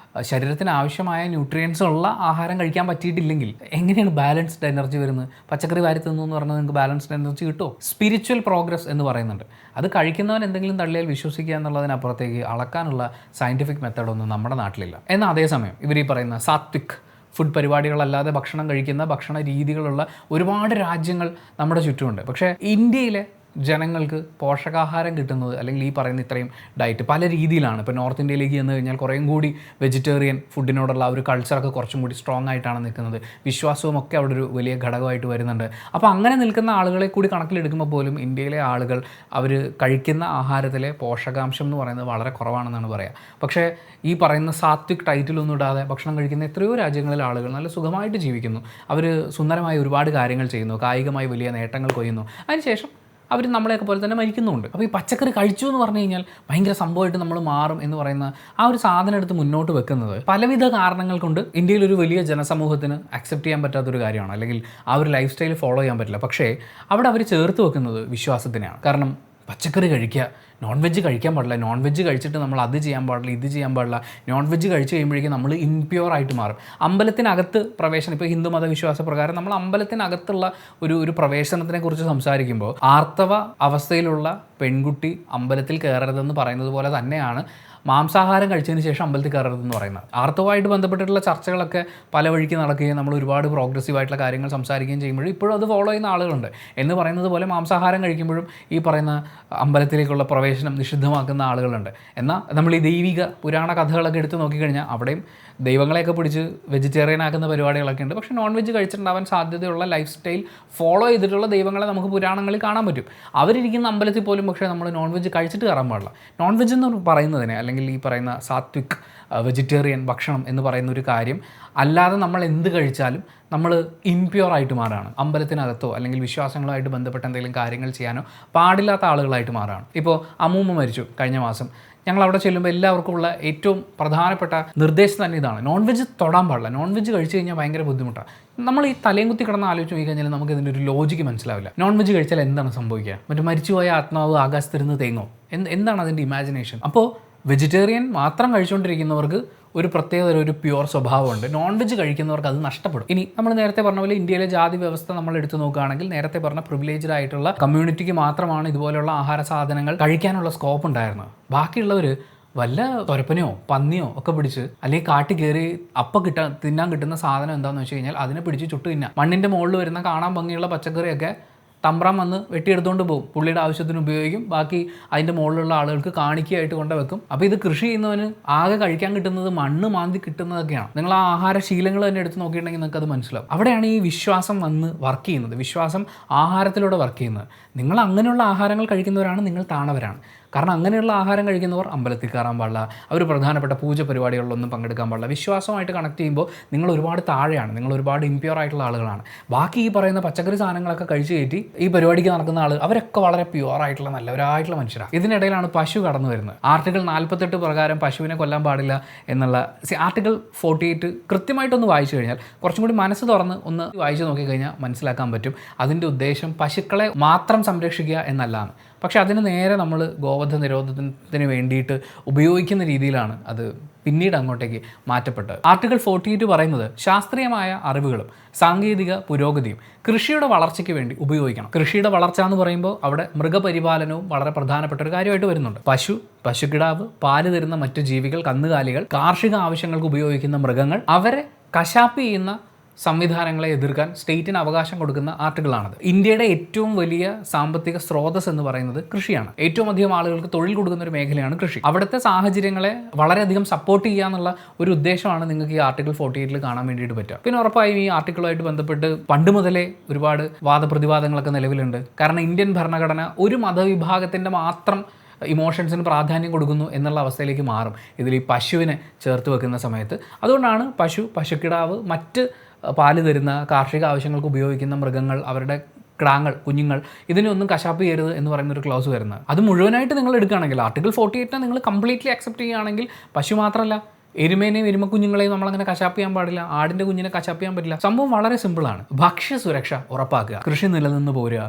ശരീരത്തിന് ആവശ്യമായ ന്യൂട്രിയൻസ് ഉള്ള ആഹാരം കഴിക്കാൻ പറ്റിയിട്ടില്ലെങ്കിൽ എങ്ങനെയാണ് ബാലൻസ്ഡ് എനർജി വരുന്നത്? പച്ചക്കറി വാരി തിന്നു എന്ന് പറഞ്ഞാൽ നിങ്ങൾക്ക് ബാലൻസ്ഡ് എനർജി കിട്ടുമോ? സ്പിരിച്വൽ പ്രോഗ്രസ് എന്ന് പറയുന്നുണ്ട്. അത് കഴിക്കുന്നവൻ എന്തെങ്കിലും തള്ളിയാൽ വിശ്വസിക്കുക എന്നുള്ളതിനപ്പുറത്തേക്ക് അളക്കാനുള്ള സയൻറ്റിഫിക് മെത്തേഡൊന്നും നമ്മുടെ നാട്ടിലില്ല. എന്നാൽ അതേസമയം ഇവർ ഈ പറയുന്ന സാത്വിക് ഫുഡ് പരിപാടികളല്ലാതെ ഭക്ഷണം കഴിക്കുന്ന ഭക്ഷണ രീതികളുള്ള ഒരുപാട് രാജ്യങ്ങൾ നമ്മുടെ ചുറ്റുമുണ്ട്. പക്ഷേ ഇന്ത്യയിലെ ജനങ്ങൾക്ക് പോഷകാഹാരം കിട്ടുന്നത്, അല്ലെങ്കിൽ ഈ പറയുന്ന ഇത്രയും ഡയറ്റ് പല രീതിയിലാണ്. ഇപ്പോൾ നോർത്ത് ഇന്ത്യയിലേക്ക് ചെന്ന് കഴിഞ്ഞാൽ കുറേയും കൂടി വെജിറ്റേറിയൻ ഫുഡിനോടുള്ള ഒരു കൾച്ചറൊക്കെ കുറച്ചും കൂടി സ്ട്രോങ് ആയിട്ടാണ് നിൽക്കുന്നത്. വിശ്വാസവും ഒക്കെ അവിടെ ഒരു വലിയ ഘടകമായിട്ട് വരുന്നുണ്ട്. അപ്പോൾ അങ്ങനെ നിൽക്കുന്ന ആളുകളെ കൂടി കണക്കിലെടുക്കുമ്പോൾ പോലും ഇന്ത്യയിലെ ആളുകൾ അവർ കഴിക്കുന്ന ആഹാരത്തിലെ പോഷകാംശം എന്ന് പറയുന്നത് വളരെ കുറവാണെന്നാണ് പറയുക. പക്ഷേ ഈ പറയുന്ന സാത്വിക് ടൈറ്റിലൊന്നും ഇടാതെ ഭക്ഷണം കഴിക്കുന്ന എത്രയോ രാജ്യങ്ങളിലെ ആളുകൾ നല്ല സുഖമായിട്ട് ജീവിക്കുന്നു. അവർ സുന്ദരമായി ഒരുപാട് കാര്യങ്ങൾ ചെയ്യുന്നു, കായികമായി വലിയ നേട്ടങ്ങൾ കൊയ്യുന്നു. അതിനുശേഷം അവർ നമ്മളെയൊക്കെ പോലെ തന്നെ മരിക്കുന്നുമുണ്ട്. അപ്പോൾ ഈ പച്ചക്കറി കഴിച്ചു എന്ന് പറഞ്ഞു കഴിഞ്ഞാൽ ഭയങ്കര സംഭവമായിട്ട് നമ്മൾ മാറും എന്ന് പറയുന്ന ആ ഒരു സാധനം എടുത്ത് മുന്നോട്ട് വെക്കുന്നത് പലവിധ കാരണങ്ങൾ കൊണ്ട് ഇന്ത്യയിലൊരു വലിയ ജനസമൂഹത്തിന് അക്സെപ്റ്റ് ചെയ്യാൻ പറ്റാത്തൊരു കാര്യമാണ്, അല്ലെങ്കിൽ ആ ഒരു ലൈഫ് സ്റ്റൈൽ ഫോളോ ചെയ്യാൻ പറ്റില്ല. പക്ഷേ അവിടെ അവർ ചേർത്ത് വെക്കുന്നത് വിശ്വാസത്തിനെയാണ്. കാരണം പച്ചക്കറി കഴിക്കുക, നോൺ വെജ് കഴിക്കാൻ പാടില്ല, നോൺ വെജ് കഴിച്ചിട്ട് നമ്മൾ അത് ചെയ്യാൻ പാടില്ല, ഇത് ചെയ്യാൻ പാടില്ല, നോൺ വെജ് കഴിച്ച് കഴിയുമ്പോഴേക്കും നമ്മൾ ഇംപ്യൂർ ആയിട്ട് മാറും. അമ്പലത്തിനകത്ത് പ്രവേശനം, ഇപ്പോൾ ഹിന്ദു മതവിശ്വാസ പ്രകാരം നമ്മൾ അമ്പലത്തിനകത്തുള്ള ഒരു പ്രവേശനത്തിനെ കുറിച്ച് സംസാരിക്കുമ്പോൾ ആർത്തവ അവസ്ഥയിലുള്ള പെൺകുട്ടി അമ്പലത്തിൽ കയറരുതെന്ന് പറയുന്നത് പോലെ തന്നെയാണ് മാംസാഹാരം കഴിച്ചതിന് ശേഷം അമ്പലത്തിൽ കയറരുതെന്ന് പറയുന്നത്. ആർത്തവമായിട്ട് ബന്ധപ്പെട്ടിട്ടുള്ള ചർച്ചകളൊക്കെ പല വഴിക്ക് നടക്കുകയും നമ്മൾ ഒരുപാട് പ്രോഗ്രസീവായിട്ടുള്ള കാര്യങ്ങൾ സംസാരിക്കുകയും ചെയ്യുമ്പോഴും ഇപ്പോഴും അത് ഫോളോ ചെയ്യുന്ന ആളുകളുണ്ട്. എന്ന് പറയുന്നത് പോലെ മാംസാഹാരം കഴിക്കുമ്പോഴും ഈ പറയുന്ന അമ്പലത്തിലേക്കുള്ള പ്രവേശനം നിഷിദ്ധമാക്കുന്ന ആളുകളുണ്ട്. എന്നാൽ നമ്മൾ ഈ ദൈവിക പുരാണ കഥകളൊക്കെ എടുത്ത് നോക്കിക്കഴിഞ്ഞാൽ അവിടെയും ദൈവങ്ങളെയൊക്കെ പിടിച്ച് വെജിറ്റേറിയൻ ആക്കുന്ന പരിപാടികളൊക്കെ ഉണ്ട്. പക്ഷേ നോൺ വെജ് കഴിച്ചിട്ടുണ്ടാവാൻ സാധ്യതയുള്ള ലൈഫ് സ്റ്റൈൽ ഫോളോ ചെയ്തിട്ടുള്ള ദൈവങ്ങളെ നമുക്ക് പുരാണങ്ങളിൽ കാണാൻ പറ്റും. അവരിരിക്കുന്ന അമ്പലത്തിൽ പോലും പക്ഷേ നമ്മൾ നോൺ വെജ് കഴിച്ചിട്ട് കയറാൻ പാടില്ല. നോൺ വെജ് എന്ന് പറയുന്നതിന്, അല്ലെങ്കിൽ ഈ പറയുന്ന സാത്വിക് വെജിറ്റേറിയൻ ഭക്ഷണം എന്ന് പറയുന്ന ഒരു കാര്യം അല്ലാതെ നമ്മൾ എന്ത് കഴിച്ചാലും നമ്മൾ ഇംപ്യൂർ ആയിട്ട് മാറുകയാണ്. അമ്പലത്തിനകത്തോ അല്ലെങ്കിൽ വിശ്വാസങ്ങളുമായിട്ട് ബന്ധപ്പെട്ട എന്തെങ്കിലും കാര്യങ്ങൾ ചെയ്യാനോ പാടില്ലാത്ത ആളുകളായിട്ട് മാറുകയാണ്. ഇപ്പോൾ അമ്മൂമ്മ മരിച്ചു കഴിഞ്ഞ മാസം. ഞങ്ങൾ അവിടെ ചെല്ലുമ്പോൾ എല്ലാവർക്കും ഉള്ള ഏറ്റവും പ്രധാനപ്പെട്ട നിർദ്ദേശം തന്നെ ഇതാണ്: നോൺ വെജ് തൊടാൻ പാടില്ല. നോൺ വെജ് കഴിച്ച് കഴിഞ്ഞാൽ ഭയങ്കര ബുദ്ധിമുട്ടാണ്. നമ്മൾ ഈ തലയും കുത്തി കിടന്ന് ആലോചിച്ച് നോക്കി കഴിഞ്ഞാൽ നമുക്ക് ഇതിൻ്റെ ഒരു ലോജിക്ക് മനസ്സിലാവില്ല. നോൺ വെജ് കഴിച്ചാൽ എന്താണ് സംഭവിക്കുക? മറ്റു മരിച്ചുപോയ ആത്മാവ് ആകാശത്തിരുന്ന് തേങ്ങോ? എന്താണ് അതിൻ്റെ ഇമാജിനേഷൻ? അപ്പോൾ വെജിറ്റേറിയൻ മാത്രം കഴിച്ചുകൊണ്ടിരിക്കുന്നവർക്ക് ഒരു പ്രത്യേക ഒരു പ്യുവർ സ്വഭാവമുണ്ട്. നോൺ വെജ് കഴിക്കുന്നവർക്ക് അത് നഷ്ടപ്പെടും. ഇനി നമ്മൾ നേരത്തെ പറഞ്ഞ പോലെ ഇന്ത്യയിലെ ജാതി വ്യവസ്ഥ നമ്മൾ എടുത്തു നോക്കുകയാണെങ്കിൽ നേരത്തെ പറഞ്ഞ പ്രിവിലേജ്ഡ് ആയിട്ടുള്ള കമ്മ്യൂണിറ്റിക്ക് മാത്രമാണ് ഇതുപോലെയുള്ള ആഹാര സാധനങ്ങൾ കഴിക്കാനുള്ള സ്കോപ്പ് ഉണ്ടായിരുന്നത്. ബാക്കിയുള്ളവർ വല്ല തൊരപ്പനെയോ പന്നിയോ ഒക്കെ പിടിച്ച്, അല്ലെങ്കിൽ കാട്ടി കയറി തിന്നാൻ കിട്ടുന്ന സാധനം എന്താണെന്ന് വെച്ച് കഴിഞ്ഞാൽ അതിനെ പിടിച്ച് ചുട്ടു തിന്നാം. മണ്ണിൻ്റെ മുകളിൽ വരുന്ന കാണാൻ ഭംഗിയുള്ള പച്ചക്കറിയൊക്കെ തമ്പ്രാൻ വന്ന് വെട്ടിയെടുത്തുകൊണ്ട് പോകും. പുള്ളിയുടെ ആവശ്യത്തിന് ഉപയോഗിക്കും, ബാക്കി അതിൻ്റെ മുകളിലുള്ള ആളുകൾക്ക് കാണിക്കയായിട്ട് കൊണ്ടുവെക്കും. അപ്പോൾ ഇത് കൃഷി ചെയ്യുന്നവന് ആകെ കഴിക്കാൻ കിട്ടുന്നത് മണ്ണ് മാന്തി കിട്ടുന്നതൊക്കെയാണ്. നിങ്ങൾ ആ ആഹാരശീലങ്ങൾ തന്നെ എടുത്ത് നോക്കിയിട്ടുണ്ടെങ്കിൽ നിങ്ങൾക്ക് അത് മനസ്സിലാവും. അവിടെയാണ് ഈ വിശ്വാസം വന്ന് വർക്ക് ചെയ്യുന്നത്. വിശ്വാസം ആഹാരത്തിലൂടെ വർക്ക് ചെയ്യുന്നത്. നിങ്ങൾ അങ്ങനെയുള്ള ആഹാരങ്ങൾ കഴിക്കുന്നവരാണ് നിങ്ങൾ താണവരാണ്. കാരണം അങ്ങനെയുള്ള ആഹാരം കഴിക്കുന്നവർ അമ്പലത്തിൽ കയറാൻ പാടില്ല, അവർ പ്രധാനപ്പെട്ട പൂജ പരിപാടികളിലൊന്നും പങ്കെടുക്കാൻ പാടില്ല. വിശ്വാസമായിട്ട് കണക്ട് ചെയ്യുമ്പോൾ നിങ്ങൾ ഒരുപാട് താഴെയാണ്, നിങ്ങൾ ഒരുപാട് ഇംപ്യൂർ ആയിട്ടുള്ള ആളുകളാണ്. ബാക്കി ഈ പറയുന്ന പച്ചക്കറി സാധനങ്ങളൊക്കെ കഴിച്ച് കയറ്റി ഈ പരിപാടിക്ക് നടക്കുന്ന ആൾ അവരൊക്കെ വളരെ പ്യുവർ ആയിട്ടുള്ള നല്ലവരായിട്ടുള്ള മനുഷ്യരാണ്. ഇതിനിടയിലാണ് പശു കടന്നു വരുന്നത്. ആർട്ടിക്കിൾ 48 പ്രകാരം പശുവിനെ കൊല്ലാൻ പാടില്ല എന്നുള്ള ആർട്ടിക്കിൾ 48 കൃത്യമായിട്ടൊന്ന് വായിച്ചു കഴിഞ്ഞാൽ, കുറച്ചും കൂടി മനസ്സ് തുറന്ന് ഒന്ന് വായിച്ചു നോക്കിക്കഴിഞ്ഞാൽ മനസ്സിലാക്കാൻ പറ്റും അതിൻ്റെ ഉദ്ദേശം പശുക്കളെ മാത്രം സംരക്ഷിക്കുക എന്നല്ലാണ്. പക്ഷേ അതിന് നേരെ നമ്മൾ ഗോവധ നിരോധനത്തിന് വേണ്ടിയിട്ട് ഉപയോഗിക്കുന്ന രീതിയിലാണ് അത് പിന്നീട് അങ്ങോട്ടേക്ക് മാറ്റപ്പെട്ടത്. ആർട്ടിക്കിൾ 48 പറയുന്നത് ശാസ്ത്രീയമായ അറിവുകളും സാങ്കേതിക പുരോഗതിയും കൃഷിയുടെ വളർച്ചയ്ക്ക് വേണ്ടി ഉപയോഗിക്കണം. കൃഷിയുടെ വളർച്ച എന്ന് പറയുമ്പോൾ അവിടെ മൃഗപരിപാലനവും വളരെ പ്രധാനപ്പെട്ട ഒരു കാര്യമായിട്ട് വരുന്നുണ്ട്. പശുക്കിടാവ്, പാല് തരുന്ന മറ്റു ജീവികൾ, കന്നുകാലികൾ, കാർഷിക ആവശ്യങ്ങൾക്ക് ഉപയോഗിക്കുന്ന മൃഗങ്ങൾ, അവരെ കശാപ്പ് ചെയ്യുന്ന സംവിധാനങ്ങളെ എതിർക്കാൻ സ്റ്റേറ്റിന് അവകാശം കൊടുക്കുന്ന ആർട്ടിക്കിളാണത്. ഇന്ത്യയുടെ ഏറ്റവും വലിയ സാമ്പത്തിക സ്രോതസ് എന്ന് പറയുന്നത് കൃഷിയാണ്. ഏറ്റവും അധികം ആളുകൾക്ക് തൊഴിൽ കൊടുക്കുന്ന ഒരു മേഖലയാണ് കൃഷി. അവിടുത്തെ സാഹചര്യങ്ങളെ വളരെയധികം സപ്പോർട്ട് ചെയ്യാന്നുള്ള ഒരു ഉദ്ദേശമാണ് നിങ്ങൾക്ക് ഈ ആർട്ടിക്കിൾ 48 കാണാൻ വേണ്ടിയിട്ട് പറ്റുക. പിന്നെ ഉറപ്പായും ഈ ആർട്ടിക്കിളുമായിട്ട് ബന്ധപ്പെട്ട് പണ്ട് മുതലേ ഒരുപാട് വാദപ്രതിവാദങ്ങളൊക്കെ നിലവിലുണ്ട്. കാരണം ഇന്ത്യൻ ഭരണഘടന ഒരു മതവിഭാഗത്തിൻ്റെ മാത്രം ഇമോഷൻസിന് പ്രാധാന്യം കൊടുക്കുന്നു എന്നുള്ള അവസ്ഥയിലേക്ക് മാറും ഇതിൽ ഈ പശുവിനെ ചേർത്ത് വെക്കുന്ന സമയത്ത്. അതുകൊണ്ടാണ് പശുക്കിടാവ്, മറ്റ് പാല് തരുന്ന കാർഷിക ആവശ്യങ്ങൾക്ക് ഉപയോഗിക്കുന്ന മൃഗങ്ങൾ, അവരുടെ കിടാങ്ങൾ, കുഞ്ഞുങ്ങൾ, ഇതിനൊന്നും കശാപ്പ് ചെയ്യരുത് എന്ന് പറയുന്നൊരു ക്ലോസ് വരുന്നത്. അത് മുഴുവനായിട്ട് നിങ്ങൾ എടുക്കുകയാണെങ്കിൽ, ആർട്ടിക്കിൾ 48 നിങ്ങൾ കംപ്ലീറ്റ്ലി അക്സെപ്റ്റ് ചെയ്യുകയാണെങ്കിൽ പശു മാത്രമല്ല എരുമേനെയും എരുമക്കുഞ്ഞുങ്ങളെയും നമ്മളങ്ങനെ കശാപ്പ് ചെയ്യാൻ പാടില്ല, ആടിൻ്റെ കുഞ്ഞിനെ കശാപ്പ് ചെയ്യാൻ പറ്റില്ല. സംഭവം വളരെ സിമ്പിളാണ്. ഭക്ഷ്യസുരക്ഷ ഉറപ്പാക്കുക, കൃഷി നിലനിന്ന് പോരുക,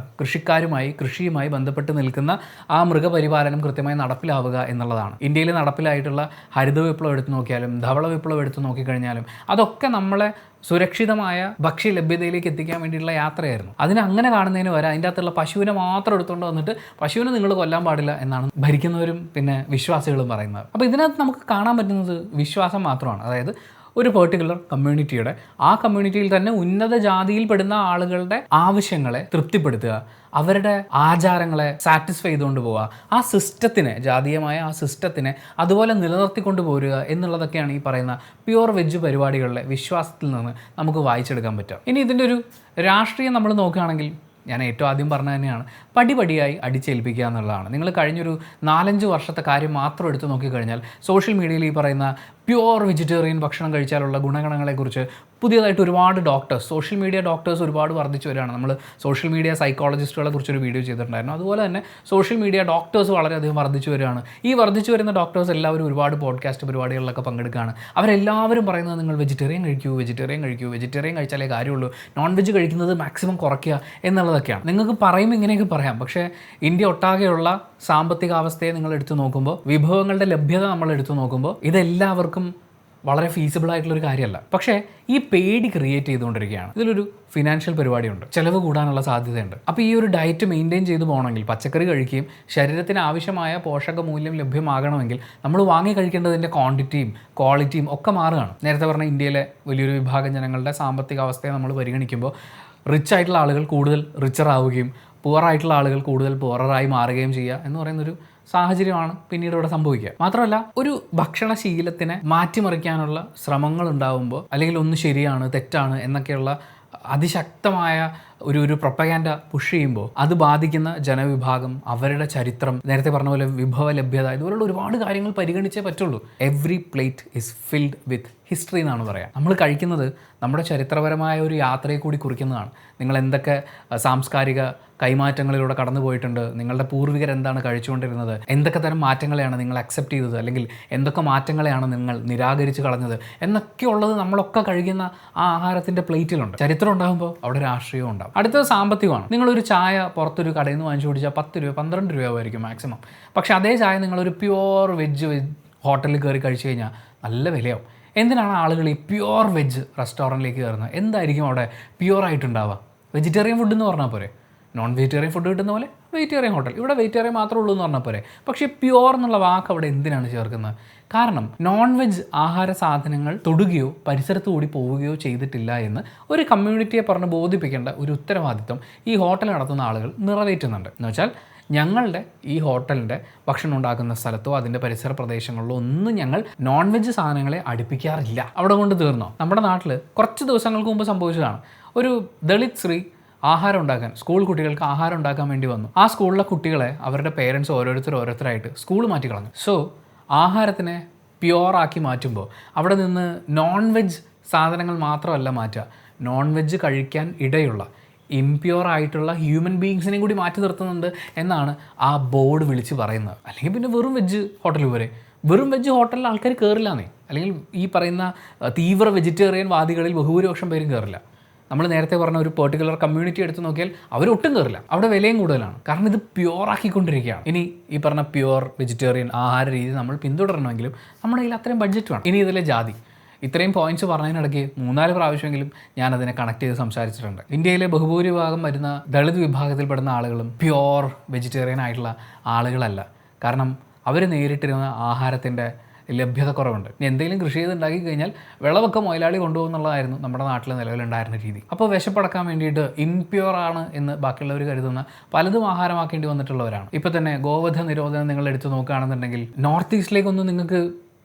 കൃഷിയുമായി ബന്ധപ്പെട്ട് നിൽക്കുന്ന ആ മൃഗപരിപാലനം കൃത്യമായി നടപ്പിലാവുക എന്നുള്ളതാണ്. ഇന്ത്യയിൽ നടപ്പിലായിട്ടുള്ള ഹരിത വിപ്ലവം എടുത്തു നോക്കിയാലും ധവള വിപ്ലവം എടുത്തു നോക്കിക്കഴിഞ്ഞാലും അതൊക്കെ നമ്മളെ സുരക്ഷിതമായ ഭക്ഷ്യ ലഭ്യതയിലേക്ക് എത്തിക്കാൻ വേണ്ടിയിട്ടുള്ള യാത്രയായിരുന്നു. അങ്ങനെ കാണുന്നതിന് വരെ അതിൻ്റെ അകത്തുള്ള പശുവിനെ മാത്രം എടുത്തുകൊണ്ട് വന്നിട്ട് പശുവിനെ നിങ്ങൾ കൊല്ലാൻ പാടില്ല എന്നാണ് ഭരിക്കുന്നവരും പിന്നെ വിശ്വാസികളും പറയുന്നത്. അപ്പോൾ ഇതിനകത്ത് നമുക്ക് കാണാൻ പറ്റുന്നത് വിശ്വാസം മാത്രമാണ്. അതായത് ഒരു പെർട്ടിക്കുലർ കമ്മ്യൂണിറ്റിയുടെ ആ കമ്മ്യൂണിറ്റിയിൽ തന്നെ ഉന്നത ജാതിയിൽപ്പെടുന്ന ആളുകളുടെ ആവശ്യങ്ങളെ തൃപ്തിപ്പെടുത്തുക, അവരുടെ ആചാരങ്ങളെ സാറ്റിസ്ഫൈ ചെയ്തുകൊണ്ട് പോവുക, ആ സിസ്റ്റത്തിനെ, ജാതീയമായ ആ സിസ്റ്റത്തിനെ അതുപോലെ നിലനിർത്തിക്കൊണ്ട് പോരുക എന്നുള്ളതൊക്കെയാണ് ഈ പറയുന്ന പ്യുവർ വെജ് പരിപാടികളിലെ വിശ്വാസത്തിൽ നിന്ന് നമുക്ക് വായിച്ചെടുക്കാൻ പറ്റുക. ഇനി ഇതിൻ്റെ ഒരു രാഷ്ട്രീയം നമ്മൾ നോക്കുകയാണെങ്കിൽ ഞാൻ ഏറ്റവും ആദ്യം പറഞ്ഞത് തന്നെയാണ്, പടിപടിയായി അടിച്ചേൽപ്പിക്കുക എന്നുള്ളതാണ്. നിങ്ങൾ കഴിഞ്ഞൊരു 4-5 വർഷത്തെ കാര്യം മാത്രം എടുത്ത് നോക്കിക്കഴിഞ്ഞാൽ സോഷ്യൽ മീഡിയയിൽ ഈ പറയുന്ന പ്യുവർ വെജിറ്റേറിയൻ ഭക്ഷണം കഴിച്ചാലുള്ള ഗുണഗണങ്ങളെക്കുറിച്ച് പുതിയതായിട്ട് ഒരുപാട് സോഷ്യൽ മീഡിയ ഡോക്ടേഴ്സ് ഒരുപാട് വർദ്ധിച്ചു വരികയാണ്. നമ്മൾ സോഷ്യൽ മീഡിയ സൈക്കോളജിസ്റ്റുകളെ കുറിച്ചൊരു വീഡിയോ ചെയ്തിട്ടുണ്ടായിരുന്നു. അതുപോലെ തന്നെ സോഷ്യൽ മീഡിയ ഡോക്ടേഴ്സ് വളരെയധികം വർദ്ധിച്ചു വരികയാണ്. ഈ വർദ്ധിച്ചു വരുന്ന ഡോക്ടേഴ്സ് എല്ലാവരും ഒരുപാട് പോഡ്കാസ്റ്റ് പരിപാടികളിലൊക്കെ പങ്കെടുക്കുകയാണ്. അവരെല്ലാവരും പറയുന്നത് നിങ്ങൾ വെജിറ്റേറിയൻ കഴിച്ചാലേ കാര്യമുള്ളൂ, നോൺ വെജ് കഴിക്കുന്നത് മാക്സിമം കുറയ്ക്കുക എന്നുള്ളതൊക്കെയാണ്. നിങ്ങൾക്ക് പറയുമ്പോൾ ഇങ്ങനെയൊക്കെ പറയാം, പക്ഷേ ഇന്ത്യ ഒട്ടാകെയുള്ള സാമ്പത്തികാവസ്ഥയെ നിങ്ങൾ എടുത്തു നോക്കുമ്പോൾ, വിഭവങ്ങളുടെ ലഭ്യത നമ്മൾ എടുത്തു നോക്കുമ്പോൾ ഇതെല്ലാവർക്കും വളരെ ഫീസിബിൾ ആയിട്ടുള്ളൊരു കാര്യമല്ല. പക്ഷേ ഈ പേടി ക്രിയേറ്റ് ചെയ്തുകൊണ്ടിരിക്കുകയാണ്. ഇതിലൊരു ഫിനാൻഷ്യൽ പരിപാടിയുണ്ട്, ചിലവ് കൂടാനുള്ള സാധ്യതയുണ്ട്. അപ്പോൾ ഈ ഒരു ഡയറ്റ് മെയിൻറ്റെയിൻ ചെയ്ത് പോകണമെങ്കിൽ, പച്ചക്കറി കഴിക്കുകയും ശരീരത്തിന് ആവശ്യമായ പോഷക മൂല്യം ലഭ്യമാകണമെങ്കിൽ നമ്മൾ വാങ്ങി കഴിക്കേണ്ടതിൻ്റെ ക്വാണ്ടിറ്റിയും ക്വാളിറ്റിയും ഒക്കെ മാറുകയാണ്. നേരത്തെ പറഞ്ഞ ഇന്ത്യയിലെ വലിയൊരു വിഭാഗം ജനങ്ങളുടെ സാമ്പത്തിക അവസ്ഥയെ നമ്മൾ പരിഗണിക്കുമ്പോൾ റിച്ച് ആയിട്ടുള്ള ആളുകൾ കൂടുതൽ റിച്ചറാവുകയും പുവറായിട്ടുള്ള ആളുകൾ കൂടുതൽ പുവറായി മാറുകയും ചെയ്യുക എന്ന് പറയുന്നൊരു സാഹചര്യമാണ് പിന്നീട് ഇവിടെ സംഭവിക്കുക. മാത്രമല്ല, ഒരു ഭക്ഷണശീലത്തിനെ മാറ്റിമറിക്കാനുള്ള ശ്രമങ്ങൾ ഉണ്ടാകുമ്പോൾ, അല്ലെങ്കിൽ ഒന്ന് ശരിയാണ് തെറ്റാണ് എന്നൊക്കെയുള്ള അതിശക്തമായ ഒരു പ്രൊപ്പഗാൻഡ പുഷ് ചെയ്യുമ്പോൾ അത് ബാധിക്കുന്ന ജനവിഭാഗം, അവരുടെ ചരിത്രം, നേരത്തെ പറഞ്ഞ പോലെ വിഭവ ലഭ്യത, ഇതുപോലുള്ള ഒരുപാട് കാര്യങ്ങൾ പരിഗണിച്ചേ പറ്റുള്ളൂ. Every plate is filled with history എന്നാണ് പറയുക. നമ്മൾ കഴിക്കുന്നത് നമ്മുടെ ചരിത്രപരമായ ഒരു യാത്രയെ കൂടി കുറിക്കുന്നതാണ്. നിങ്ങൾ എന്തൊക്കെ സാംസ്കാരിക കൈമാറ്റങ്ങളിലൂടെ കടന്നു പോയിട്ടുണ്ട്, നിങ്ങളുടെ പൂർവികർ എന്താണ് കഴിച്ചുകൊണ്ടിരുന്നത്, എന്തൊക്കെ തരം മാറ്റങ്ങളെയാണ് നിങ്ങൾ അക്സെപ്റ്റ് ചെയ്തത്, അല്ലെങ്കിൽ എന്തൊക്കെ മാറ്റങ്ങളെയാണ് നിങ്ങൾ നിരാകരിച്ച് കളഞ്ഞത് എന്നൊക്കെ ഉള്ളത് നമ്മളൊക്കെ കഴിക്കുന്ന ആ ആഹാരത്തിൻ്റെ പ്ലേറ്റിലുണ്ട്. ചരിത്രം ഉണ്ടാകുമ്പോൾ അവിടെ രാഷ്ട്രീയവും ഉണ്ടാകും. അടുത്തത് സാമ്പത്തികമാണ്. നിങ്ങളൊരു ചായ പുറത്തൊരു കടയിൽ നിന്ന് വാങ്ങിച്ചു കുടിച്ചാൽ 10 രൂപ 12 രൂപയായിരിക്കും മാക്സിമം. പക്ഷേ അതേ ചായ നിങ്ങളൊരു പ്യുവർ വെജ് ഹോട്ടലിൽ കയറി കഴിച്ചു കഴിഞ്ഞാൽ നല്ല വിലയാവും. എന്തിനാണ് ആളുകൾ ഈ പ്യുവർ വെജ് റെസ്റ്റോറൻറ്റിലേക്ക് കയറുന്നത്? എന്തായിരിക്കും അവിടെ പ്യുവർ ആയിട്ടുണ്ടാവുക? വെജിറ്റേറിയൻ ഫുഡ് എന്ന് പറഞ്ഞാൽ പോരെ? നോൺ വെജിറ്റേറിയൻ ഫുഡ് കിട്ടുന്ന പോലെ വെജിറ്റേറിയൻ ഹോട്ടൽ, ഇവിടെ വെജിറ്റേറിയൻ മാത്രമേ ഉള്ളൂ എന്ന് പറഞ്ഞാൽ പോരെ? പക്ഷേ പ്യുവർ എന്നുള്ള വാക്ക് അവിടെ എന്തിനാണ് ചേർക്കുന്നത്? കാരണം നോൺ വെജ് ആഹാര സാധനങ്ങൾ തൊടുകയോ പരിസരത്ത് കൂടി പോവുകയോ ചെയ്തിട്ടില്ല എന്ന് ഒരു കമ്മ്യൂണിറ്റിയെ പറഞ്ഞ് ബോധിപ്പിക്കേണ്ട ഒരു ഉത്തരവാദിത്വം ഈ ഹോട്ടൽ നടത്തുന്ന ആളുകൾ നിറവേറ്റുന്നുണ്ട്. എന്ന് വെച്ചാൽ ഞങ്ങളുടെ ഈ ഹോട്ടലിൻ്റെ ഭക്ഷണം ഉണ്ടാക്കുന്ന സ്ഥലത്തോ അതിൻ്റെ പരിസര പ്രദേശങ്ങളിലോ ഒന്നും ഞങ്ങൾ നോൺ വെജ് സാധനങ്ങളെ അടുപ്പിക്കാറില്ല. അവിടെ കൊണ്ട് തീർന്നോ? നമ്മുടെ നാട്ടിൽ കുറച്ച് ദിവസങ്ങൾക്ക് മുമ്പ് സംഭവിച്ചതാണ്. ഒരു ദളിത് സ്ത്രീ ആഹാരം ഉണ്ടാക്കാൻ, സ്കൂൾ കുട്ടികൾക്ക് ആഹാരം ഉണ്ടാക്കാൻ വേണ്ടി വന്നു. ആ സ്കൂളിലെ കുട്ടികളെ അവരുടെ പേരൻസ് ഓരോരുത്തരായിട്ട് സ്കൂൾ മാറ്റി കളഞ്ഞു. സോ ആഹാരത്തിനെ പ്യുവറാക്കി മാറ്റുമ്പോൾ അവിടെ നിന്ന് നോൺ വെജ് സാധനങ്ങൾ മാത്രമല്ല മാറ്റുക, നോൺ വെജ് കഴിക്കാൻ ഇടയുള്ള ഇംപ്യുവർ ആയിട്ടുള്ള ഹ്യൂമൻ ബീയിങ്സിനെയും കൂടി മാറ്റി നിർത്തുന്നുണ്ട് എന്നാണ് ആ ബോർഡ് വിളിച്ച് പറയുന്നത്. അല്ലെങ്കിൽ പിന്നെ വെറും വെജ് ഹോട്ടൽ വരെ, വെറും വെജ് ഹോട്ടലിൽ ആൾക്കാർ കയറില്ലാന്നേ. അല്ലെങ്കിൽ ഈ പറയുന്ന തീവ്ര വെജിറ്റേറിയൻ വാദികളിൽ ബഹുഭൂരിപക്ഷം പേരും കയറില്ല. നമ്മൾ നേരത്തെ പറഞ്ഞ ഒരു പെർട്ടിക്കുലർ കമ്മ്യൂണിറ്റി എടുത്ത് നോക്കിയാൽ അവരൊട്ടും കയറില്ല. അവിടെ വിലയും കൂടുതലാണ്. കാരണം ഇത് പ്യുവറാക്കിക്കൊണ്ടിരിക്കുകയാണ്. ഇനി ഈ പറഞ്ഞ പ്യുവർ വെജിറ്റേറിയൻ ആഹാര രീതി നമ്മൾ പിന്തുടരണമെങ്കിലും നമ്മുടെ കയ്യിൽ അത്രയും ബഡ്ജറ്റ് വേണം. ഇനി ഇതിലെ ജാതി, ഇത്രയും പോയിന്റ്സ് പറഞ്ഞതിനിടയ്ക്ക് 3-4 പ്രാവശ്യമെങ്കിലും ഞാനതിനെ കണക്ട് ചെയ്ത് സംസാരിച്ചിട്ടുണ്ട്. ഇന്ത്യയിലെ ബഹുഭൂരിഭാഗം വരുന്ന ദളിത് വിഭാഗത്തിൽപ്പെടുന്ന ആളുകളും പ്യുവർ വെജിറ്റേറിയൻ ആയിട്ടുള്ള ആളുകളല്ല. കാരണം അവർ നേരിട്ടിരുന്ന ആഹാരത്തിൻ്റെ ലഭ്യത കുറവുണ്ട്. ഇനി എന്തെങ്കിലും കൃഷി ചെയ്ത് ഉണ്ടാക്കി കഴിഞ്ഞാൽ വിളവൊക്കെ മുതലാളി കൊണ്ടുപോകുന്നുള്ളതായിരുന്നു നമ്മുടെ നാട്ടിൽ നിലവിലുണ്ടായിരുന്ന രീതി. അപ്പോൾ വിശപ്പടക്കാൻ വേണ്ടിയിട്ട് ഇംപ്യുവർ ആണ് എന്ന് ബാക്കിയുള്ളവർ കരുതുന്ന പലതും ആഹാരമാക്കേണ്ടി വന്നിട്ടുള്ളവരാണ്. ഇപ്പോൾ തന്നെ ഗോവധ നിരോധനം നിങ്ങൾ എടുത്ത് നോക്കുകയാണെന്നുണ്ടെങ്കിൽ നോർത്ത് ഈസ്റ്റിലേക്കൊന്നും നിങ്ങൾക്ക്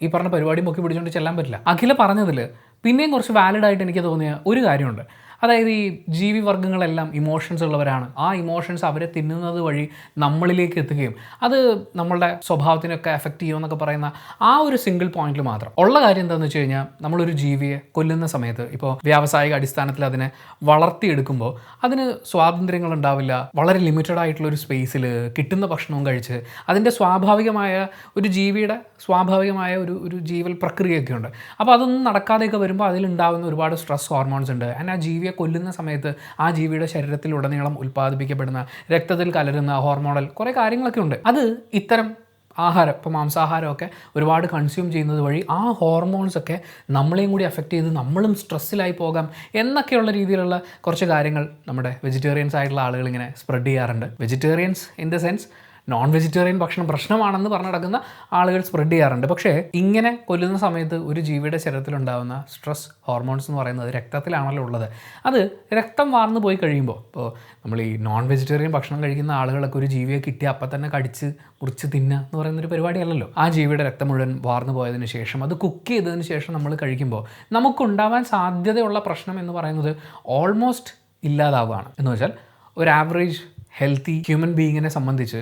ഈ പറഞ്ഞ പരിപാടി പൊക്കി പിടിച്ചുകൊണ്ട് ചെല്ലാൻ പറ്റില്ല. അഖില പറഞ്ഞതിൽ പിന്നെയും കുറച്ച് വാലിഡായിട്ട് എനിക്ക് തോന്നിയ ഒരു കാര്യമുണ്ട്. അതായത് ഈ ജീവിവർഗ്ഗങ്ങളെല്ലാം ഇമോഷൻസ് ഉള്ളവരാണ്. ആ ഇമോഷൻസ് അവരെ തിന്നുന്നത് വഴി നമ്മളിലേക്ക് എത്തുകയും അത് നമ്മളുടെ സ്വഭാവത്തിനൊക്കെ എഫക്റ്റ് ചെയ്യുമെന്നൊക്കെ പറയുന്ന ആ ഒരു സിംഗിൾ പോയിന്റിൽ മാത്രം. ഉള്ള കാര്യം എന്താണെന്ന് വെച്ച് കഴിഞ്ഞാൽ, നമ്മളൊരു ജീവിയെ കൊല്ലുന്ന സമയത്ത് ഇപ്പോൾ വ്യാവസായിക അടിസ്ഥാനത്തിൽ അതിനെ വളർത്തിയെടുക്കുമ്പോൾ അതിന് സ്വാതന്ത്ര്യങ്ങൾ ഉണ്ടാവില്ല. വളരെ ലിമിറ്റഡ് ആയിട്ടുള്ള ഒരു സ്പേസിൽ കിട്ടുന്ന ഭക്ഷണവും കഴിച്ച് അതിൻ്റെ സ്വാഭാവികമായ ഒരു ജീവിയുടെ സ്വാഭാവികമായ ഒരു ജീവൽ പ്രക്രിയയൊക്കെ ഉണ്ട്. അപ്പോൾ അതൊന്നും നടക്കാതെയൊക്കെ വരുമ്പോൾ അതിലുണ്ടാകുന്ന ഒരുപാട് സ്ട്രെസ് ഹോർമോൺസ് ഉണ്ട്. ആ ജീവിയെ കൊല്ലുന്ന സമയത്ത് ആ ജീവിയുടെ ശരീരത്തിലുടനീളം ഉൽപ്പാദിപ്പിക്കപ്പെടുന്ന രക്തത്തിൽ കലരുന്ന ഹോർമോണൽ കുറേ കാര്യങ്ങളൊക്കെ ഉണ്ട്. അത് ഇത്തരം ആഹാരം, ഇപ്പോൾ മാംസാഹാരമൊക്കെ ഒരുപാട് കൺസ്യൂം ചെയ്യുന്നത് വഴി ആ ഹോർമോൺസൊക്കെ നമ്മളെയും കൂടി അഫക്റ്റ് ചെയ്ത് നമ്മളും സ്ട്രെസ്സിലായി പോകാം എന്നൊക്കെയുള്ള രീതിയിലുള്ള കുറച്ച് കാര്യങ്ങൾ നമ്മുടെ വെജിറ്റേറിയൻസ് ആയിട്ടുള്ള ആളുകൾ ഇങ്ങനെ സ്പ്രെഡ് ചെയ്യാറുണ്ട്. Vegetarians in the sense non vegetarian ഭക്ഷണം പ്രശ്നമാണെന്ന് പറഞ്ഞു നടക്കുന്ന ആളുകൾ സ്പ്രെഡ് ചെയ്യാറുണ്ട്. പക്ഷേ ഇങ്ങനെ കൊല്ലുന്ന സമയത്ത് ഒരു ജീവിയുടെ ശരീരത്തിലുണ്ടാകുന്ന സ്ട്രെസ് ഹോർമോൺസ് എന്ന് പറയുന്നത് രക്തത്തിലാണല്ലോ ഉള്ളത്. അത് രക്തം വാർന്നു പോയി കഴിയുമ്പോൾ, ഇപ്പോൾ നമ്മൾ ഈ നോൺ വെജിറ്റേറിയൻ ഭക്ഷണം കഴിക്കുന്ന ആളുകളൊക്കെ ഒരു ജീവിയെ കിട്ടി അപ്പം തന്നെ കടിച്ച് മുറിച്ച് തിന്നുക എന്ന് പറയുന്നൊരു പരിപാടിയല്ലല്ലോ. ആ ജീവിയുടെ രക്തം മുഴുവൻ വാർന്നു പോയതിന് ശേഷം അത് കുക്ക് ചെയ്തതിന് ശേഷം നമ്മൾ കഴിക്കുമ്പോൾ നമുക്കുണ്ടാവാൻ സാധ്യതയുള്ള പ്രശ്നം എന്ന് പറയുന്നത് ഓൾമോസ്റ്റ് ഇല്ലാതാവുകയാണ്. എന്ന് വെച്ചാൽ ഒരു ആവറേജ് ഹെൽത്തി ഹ്യൂമൻ ബീയിങ്ങിനെ സംബന്ധിച്ച്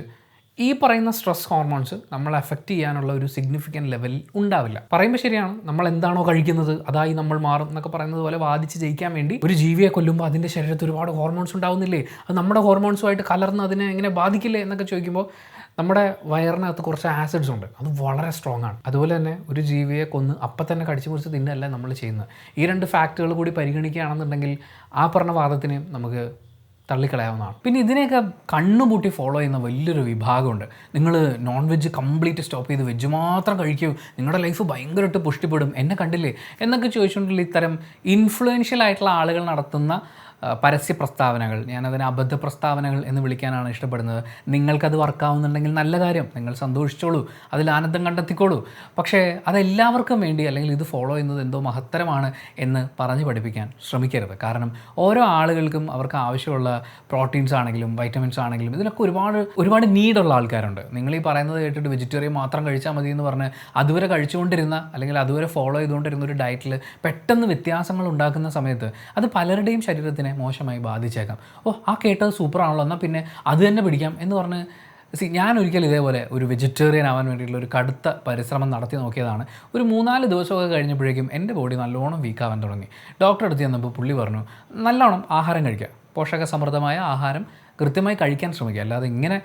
ഈ പറയുന്ന സ്ട്രെസ് ഹോർമോൺസ് നമ്മളെ എഫക്റ്റ് ചെയ്യാനുള്ള ഒരു സിഗ്നിഫിക്കൻറ്റ് ലെവലിൽ ഉണ്ടാവില്ല. പറയുമ്പോൾ ശരിയാണ്, നമ്മൾ എന്താണോ കഴിക്കുന്നത് അതായി നമ്മൾ മാറും എന്നൊക്കെ പറയുന്നത് പോലെ വാദിച്ച് ജയിക്കാൻ വേണ്ടി ഒരു ജീവിയെ കൊല്ലുമ്പോൾ അതിൻ്റെ ശരീരത്തിൽ ഒരുപാട് ഹോർമോൺസ് ഉണ്ടാവുന്നില്ലേ, അത് നമ്മുടെ ഹോർമോൺസുമായിട്ട് കലർന്ന് അതിനെ എങ്ങനെ ബാധിക്കില്ലേ എന്നൊക്കെ ചോദിക്കുമ്പോൾ നമ്മുടെ വയറിനകത്ത് കുറച്ച് ആസിഡ്സ് ഉണ്ട്, അത് വളരെ സ്ട്രോങ് ആണ്. അതുപോലെ തന്നെ ഒരു ജീവിയെ കൊന്ന് അപ്പം തന്നെ കടിച്ചു മുറിച്ച് തിന്നല്ല നമ്മൾ ചെയ്യുന്നത്. ഈ രണ്ട് ഫാക്റ്റുകൾ കൂടി പരിഗണിക്കുകയാണെന്നുണ്ടെങ്കിൽ ആ പറഞ്ഞ വാദത്തിന് നമുക്ക് തള്ളിക്കളയാവുന്നതാണ്. പിന്നെ ഇതിനെയൊക്കെ കണ്ണുപൂട്ടി ഫോളോ ചെയ്യുന്ന വലിയൊരു വിഭാഗമുണ്ട്. നിങ്ങൾ നോൺ വെജ് കംപ്ലീറ്റ് സ്റ്റോപ്പ് ചെയ്ത് വെജ് മാത്രം കഴിക്കൂ, നിങ്ങളുടെ ലൈഫ് ഭയങ്കരമായിട്ട് പുഷ്ടിപ്പെടും, എന്നെ കണ്ടില്ലേ എന്നൊക്കെ ചോദിച്ചുകൊണ്ടുള്ള ഇത്തരം ഇൻഫ്ലുവൻഷ്യൽ ആയിട്ടുള്ള ആളുകൾ നടത്തുന്ന പരസ്യ പ്രസ്താവനകൾ, ഞാനതിനെ അബദ്ധ പ്രസ്താവനകൾ എന്ന് വിളിക്കാനാണ് ഇഷ്ടപ്പെടുന്നത്. നിങ്ങൾക്കത് വർക്കാവുന്നുണ്ടെങ്കിൽ നല്ല കാര്യം, നിങ്ങൾ സന്തോഷിച്ചോളൂ, അതിൽ ആനന്ദം കണ്ടെത്തിക്കോളൂ. പക്ഷേ അതെല്ലാവർക്കും വേണ്ടി അല്ലെങ്കിൽ ഇത് ഫോളോ ചെയ്യുന്നത് എന്തോ മഹത്തരമാണ് എന്ന് പറഞ്ഞ് പഠിപ്പിക്കാൻ ശ്രമിക്കരുത്. കാരണം ഓരോ ആളുകൾക്കും അവർക്ക് ആവശ്യമുള്ള പ്രോട്ടീൻസ് ആണെങ്കിലും വൈറ്റമിൻസ് ആണെങ്കിലും ഇതിനൊക്കെ ഒരുപാട് നീഡുള്ള ആൾക്കാരുണ്ട്. നിങ്ങൾ ഈ പറയുന്നത് കേട്ടിട്ട് വെജിറ്റേറിയൻ മാത്രം കഴിച്ചാൽ മതി എന്ന് പറഞ്ഞ് അതുവരെ കഴിച്ചുകൊണ്ടിരുന്ന അല്ലെങ്കിൽ അതുവരെ ഫോളോ ചെയ്തുകൊണ്ടിരുന്ന ഒരു ഡയറ്റിൽ പെട്ടെന്ന് വ്യത്യാസങ്ങൾ ഉണ്ടാക്കുന്ന സമയത്ത് അത് പലരുടെയും ശരീരത്തിന് മോശമായി ബാധിച്ചേക്കാം. ആ കേട്ടത് സൂപ്പറാണല്ലോ, എന്നാൽ പിന്നെ അത് തന്നെ പിടിക്കാം എന്ന് പറഞ്ഞ് ഞാൻ ഒരിക്കലും ഇതേപോലെ ഒരു വെജിറ്റേറിയൻ ആവാൻ വേണ്ടിയിട്ടുള്ള ഒരു കടുത്ത പരിശ്രമം നടത്തി നോക്കിയതാണ്. ഒരു 3-4 ദിവസമൊക്കെ കഴിഞ്ഞപ്പോഴേക്കും എൻ്റെ ബോഡി നല്ലോണം വീക്കാവാൻ തുടങ്ങി. ഡോക്ടറെ അടുത്ത് ചെന്നപ്പോൾ പുള്ളി പറഞ്ഞു, നല്ലോണം ആഹാരം കഴിക്കുക, പോഷക സമൃദ്ധമായ ആഹാരം കൃത്യമായി കഴിക്കാൻ ശ്രമിക്കുക, അല്ലാതെ ഇങ്ങനെ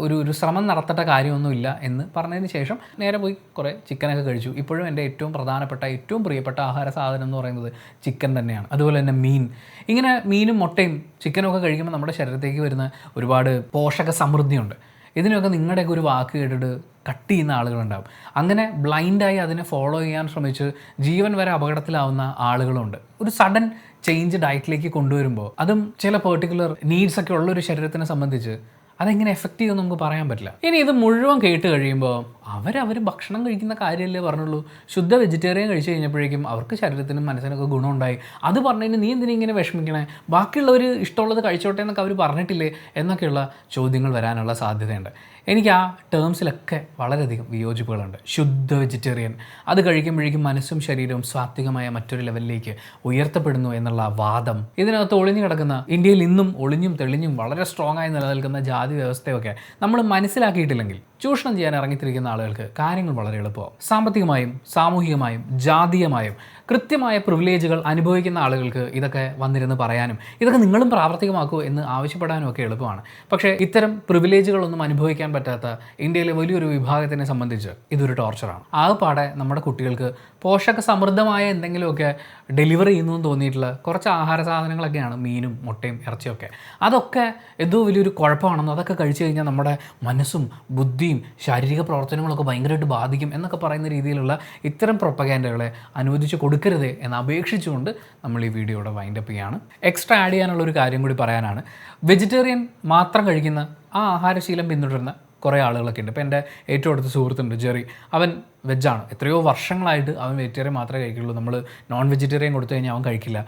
ഒരു ശ്രമം നടത്തേണ്ട കാര്യമൊന്നുമില്ല എന്ന് പറഞ്ഞതിന് ശേഷം നേരെ പോയി കുറേ ചിക്കനൊക്കെ കഴിച്ചു. ഇപ്പോഴും എൻ്റെ ഏറ്റവും പ്രധാനപ്പെട്ട ഏറ്റവും പ്രിയപ്പെട്ട ആഹാര സാധനം എന്ന് പറയുന്നത് ചിക്കൻ തന്നെയാണ്. അതുപോലെ തന്നെ മീൻ. ഇങ്ങനെ മീനും മുട്ടയും ചിക്കനും ഒക്കെ കഴിക്കുമ്പോൾ നമ്മുടെ ശരീരത്തേക്ക് വരുന്ന ഒരുപാട് പോഷക സമൃദ്ധിയുണ്ട്. ഇതിനൊക്കെ നിങ്ങളുടെയൊക്കെ ഒരു വാക്ക് കേട്ടിട്ട് കട്ട് ചെയ്യുന്ന ആളുകളുണ്ടാകും. അങ്ങനെ ബ്ലൈൻഡായി അതിനെ ഫോളോ ചെയ്യാൻ ശ്രമിച്ച് ജീവൻ വരെ അപകടത്തിലാവുന്ന ആളുകളുണ്ട്. ഒരു സഡൻ ചേഞ്ച് ഡയറ്റിലേക്ക് കൊണ്ടുവരുമ്പോൾ അതും ചില പെർട്ടിക്കുലർ നീഡ്സൊക്കെ ഉള്ളൊരു ശരീരത്തിനെ സംബന്ധിച്ച് അതെങ്ങനെ എഫക്റ്റ് ചെയ്യുമെന്ന് നമുക്ക് പറയാൻ പറ്റില്ല. ഇനി ഇത് മുഴുവൻ കേട്ട് കഴിയുമ്പോൾ അവർ ഭക്ഷണം കഴിക്കുന്ന കാര്യമല്ലേ പറഞ്ഞുള്ളൂ. ശുദ്ധ വെജിറ്റേറിയൻ കഴിച്ച് കഴിഞ്ഞപ്പോഴേക്കും അവർക്ക് ശരീരത്തിനും മനസ്സിനൊക്കെ ഗുണമുണ്ടായി. അത് പറഞ്ഞതിന് നീ എന്തിനാ ഇങ്ങനെ വിഷമിക്കണേ, ബാക്കിയുള്ളവർ ഇഷ്ടമുള്ളത് കഴിച്ചോട്ടെ എന്നൊക്കെ അവർ പറഞ്ഞിട്ടില്ലേ എന്നൊക്കെയുള്ള ചോദ്യങ്ങൾ വരാനുള്ള സാധ്യതയുണ്ട്. എനിക്ക് ആ ടേംസിലൊക്കെ വളരെയധികം വിയോജിപ്പുകളുണ്ട്. ശുദ്ധ വെജിറ്റേറിയൻ, അത് കഴിക്കുമ്പോഴേക്കും മനസ്സും ശരീരവും സാത്വികമായ മറ്റൊരു ലെവലിലേക്ക് ഉയർത്തപ്പെടുന്നു എന്നുള്ള വാദം, ഇതിനകത്ത് ഒളിഞ്ഞു കിടക്കുന്ന ഇന്ത്യയിൽ ഇന്നും ഒളിഞ്ഞും തെളിഞ്ഞും വളരെ സ്ട്രോങ് ആയി നിലനിൽക്കുന്ന ജാതി വ്യവസ്ഥയൊക്കെ നമ്മൾ മനസ്സിലാക്കിയിട്ടില്ലെങ്കിൽ ചൂഷണം ചെയ്യാൻ ഇറങ്ങിത്തിരിക്കുന്ന ആളുകൾക്ക് കാര്യങ്ങൾ വളരെ എളുപ്പമാവും. സാമ്പത്തികമായും സാമൂഹികമായും ജാതീയമായും കൃത്യമായ പ്രിവിലേജുകൾ അനുഭവിക്കുന്ന ആളുകൾക്ക് ഇതൊക്കെ വന്നിരുന്ന് പറയാനും ഇതൊക്കെ നിങ്ങളും പ്രാവർത്തികമാക്കൂ എന്ന് ആവശ്യപ്പെടാനും ഒക്കെ എളുപ്പമാണ്. പക്ഷേ ഇത്തരം പ്രിവിലേജുകളൊന്നും അനുഭവിക്കാൻ പറ്റാത്ത ഇന്ത്യയിലെ വലിയൊരു വിഭാഗത്തിനെ സംബന്ധിച്ച് ഇതൊരു ടോർച്ചറാണ്. ആകെപ്പാടെ നമ്മുടെ കുട്ടികൾക്ക് പോഷക സമൃദ്ധമായ എന്തെങ്കിലുമൊക്കെ ഡെലിവറി ചെയ്യുന്നു എന്ന് തോന്നിയിട്ടുള്ള കുറച്ച് ആഹാര സാധനങ്ങളൊക്കെയാണ് മീനും മുട്ടയും ഇറച്ചിയൊക്കെ. അതൊക്കെ എന്തോ വലിയൊരു കുഴപ്പമാണെന്നോ അതൊക്കെ കഴിച്ചു കഴിഞ്ഞാൽ നമ്മുടെ മനസ്സും ബുദ്ധിയും ശാരീരിക പ്രവർത്തനങ്ങളൊക്കെ ഭയങ്കരമായിട്ട് ബാധിക്കും എന്നൊക്കെ പറയുന്ന രീതിയിലുള്ള ഇത്തരം പ്രൊപ്പഗാൻഡകളെ അനുവദിച്ച് കൊടുക്കരുതേ എന്ന് അപേക്ഷിച്ചുകൊണ്ട് നമ്മൾ ഈ വീഡിയോയുടെ വൈൻഡപ്പ് ചെയ്യാണ്. എക്സ്ട്രാ ആഡ് ചെയ്യാനുള്ളൊരു കാര്യം കൂടി പറയാനാണ്. വെജിറ്റേറിയൻ മാത്രം കഴിക്കുന്ന ആ ആഹാരശീലം പിന്തുടരുന്ന കുറേ ആളുകളൊക്കെ ഉണ്ട്. ഇപ്പോൾ എൻ്റെ ഏറ്റവും അടുത്ത സുഹൃത്തുണ്ട് ജെറി, അവൻ വെജാണ്. എത്രയോ വർഷങ്ങളായിട്ട് അവൻ വെജിറ്റേറിയൻ മാത്രമേ കഴിക്കുള്ളൂ. നമ്മൾ നോൺ വെജിറ്റേറിയൻ കൊടുത്തു കഴിഞ്ഞാൽ അവൻ കഴിക്കില്ല.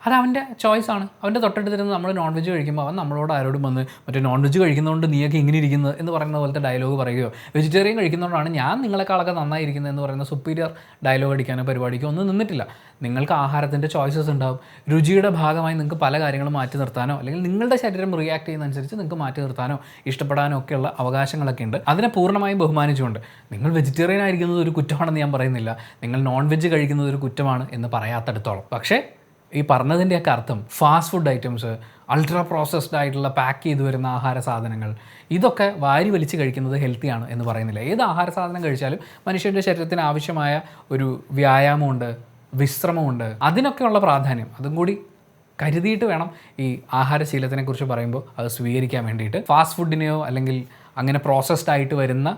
അത് അവൻ്റെ ചോയ്സാണ്. അവൻ്റെ തൊട്ടടുത്തിരുന്ന് നമ്മൾ നോൺ വെജ് കഴിക്കുമ്പോൾ അവൻ നമ്മളോട് ആരോടും വന്ന് മറ്റേ നോൺ വെജ് കഴിക്കുന്നതുകൊണ്ട് നീയൊക്കെ ഇങ്ങനെ ഇരിക്കുന്നത് എന്ന് പറയുന്ന പോലത്തെ ഡയലോഗ് പറയുകയോ വെജിറ്റേറിയൻ കഴിക്കുന്നതുകൊണ്ടാണ് ഞാൻ നിങ്ങളെക്കാളൊക്കെ നന്നായിരിക്കുന്നത് എന്ന് പറയുന്ന സുപ്പീരിയർ ഡയലോഗ് അടിക്കാനോ പരിപാടിക്കോ ഒന്നും നിന്നിട്ടില്ല. നിങ്ങൾക്ക് ആഹാരത്തിൻ്റെ ചോയ്സസ് ഉണ്ടാവും. രുചിയുടെ ഭാഗമായി നിങ്ങൾക്ക് പല കാര്യങ്ങളും മാറ്റി നിർത്താനോ അല്ലെങ്കിൽ നിങ്ങളുടെ ശരീരം റിയാക്ട് ചെയ്യുന്നതനുസരിച്ച് നിങ്ങൾക്ക് മാറ്റി നിർത്താനോ ഇഷ്ടപ്പെടാനോ ഒക്കെയുള്ള അവകാശങ്ങളൊക്കെ ഉണ്ട്. അതിനെ പൂർണ്ണമായും ബഹുമാനിച്ചുകൊണ്ട് നിങ്ങൾ വെജിറ്റേറിയൻ ആയിരിക്കുന്നത് ഒരു കുറ്റമാണെന്ന് ഞാൻ പറയുന്നില്ല, നിങ്ങൾ നോൺ വെജ് കഴിക്കുന്നത് ഒരു കുറ്റമാണ് എന്ന് പറയാത്തടത്തോളം. പക്ഷേ ഈ പറഞ്ഞതിൻ്റെയൊക്കെ അർത്ഥം fast food items, ultra processed ആയിട്ടുള്ള പാക്ക് ചെയ്ത് വരുന്ന ആഹാര സാധനങ്ങൾ, ഇതൊക്കെ വാരി വലിച്ച് കഴിക്കുന്നത് ഹെൽത്തിയാണ് എന്ന് പറയുന്നില്ല. ഏത് ആഹാര സാധനം കഴിച്ചാലും മനുഷ്യൻ്റെ ശരീരത്തിന് ആവശ്യമായ ഒരു വ്യായാമമുണ്ട്, വിശ്രമമുണ്ട്. അതിനൊക്കെയുള്ള പ്രാധാന്യം അതും കൂടി കരുതിയിട്ട് വേണം ഈ ആഹാരശീലത്തിനെക്കുറിച്ച് പറയുമ്പോൾ അത് സ്വീകരിക്കാൻ വേണ്ടിയിട്ട്. ഫാസ്റ്റ് ഫുഡിനെയോ അല്ലെങ്കിൽ അങ്ങനെ പ്രോസസ്ഡ് ആയിട്ട് വരുന്ന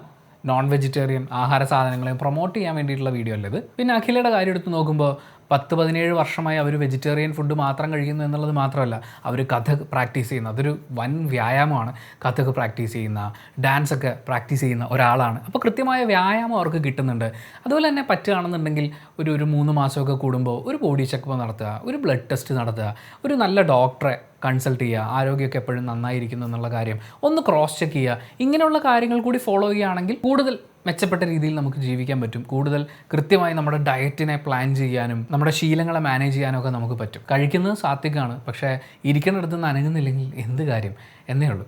നോൺ വെജിറ്റേറിയൻ ആഹാര സാധനങ്ങളെയും പ്രൊമോട്ട് ചെയ്യാൻ വേണ്ടിയിട്ടുള്ള വീഡിയോ അല്ലത്. പിന്നെ അഖിലയുടെ കാര്യം എടുത്ത് നോക്കുമ്പോൾ 10-17 വർഷമായി അവർ വെജിറ്റേറിയൻ ഫുഡ് മാത്രം കഴിക്കുന്നു എന്നുള്ളത് മാത്രമല്ല, അവർ കഥക് പ്രാക്ടീസ് ചെയ്യുന്ന, അതൊരു വൻ വ്യായാമമാണ്. കഥക് പ്രാക്ടീസ് ചെയ്യുന്ന, ഡാൻസൊക്കെ പ്രാക്ടീസ് ചെയ്യുന്ന ഒരാളാണ്. അപ്പോൾ കൃത്യമായ വ്യായാമം അവർക്ക് കിട്ടുന്നുണ്ട്. അതുപോലെ തന്നെ പറ്റുകയാണെന്നുണ്ടെങ്കിൽ ഒരു 3 മാസമൊക്കെ കൂടുമ്പോൾ ഒരു ബോഡി ചെക്കപ്പ് നടത്തുക, ഒരു ബ്ലഡ് ടെസ്റ്റ് നടത്തുക, ഒരു നല്ല ഡോക്ടറെ കൺസൾട്ട് ചെയ്യുക, ആരോഗ്യമൊക്കെ എപ്പോഴും നന്നായിരിക്കുന്നു എന്നുള്ള കാര്യം ഒന്ന് ക്രോസ് ചെക്ക് ചെയ്യുക. ഇങ്ങനെയുള്ള കാര്യങ്ങൾ കൂടി ഫോളോ ചെയ്യുകയാണെങ്കിൽ കൂടുതൽ മെച്ചപ്പെട്ട രീതിയിൽ നമുക്ക് ജീവിക്കാൻ പറ്റും. കൂടുതൽ കൃത്യമായി നമ്മുടെ ഡയറ്റിനെ പ്ലാൻ ചെയ്യാനും നമ്മുടെ ശീലങ്ങളെ മാനേജ് ചെയ്യാനും ഒക്കെ നമുക്ക് പറ്റും. കഴിക്കുന്നത് സാത്വികമാണ്, പക്ഷേ ഇരിക്കുന്നിടത്ത് നിന്ന് അനങ്ങുന്നില്ലെങ്കിൽ എന്ത് കാര്യം എന്നേ ഉള്ളൂ.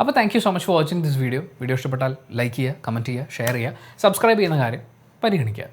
അപ്പോൾ thank you so much for watching this video. Video ഇഷ്ടപ്പെട്ടാൽ ലൈക്ക് ചെയ്യുക, കമൻറ്റ് ചെയ്യുക, ഷെയർ ചെയ്യുക, സബ്സ്ക്രൈബ് ചെയ്യുന്ന കാര്യം പരിഗണിക്കുക.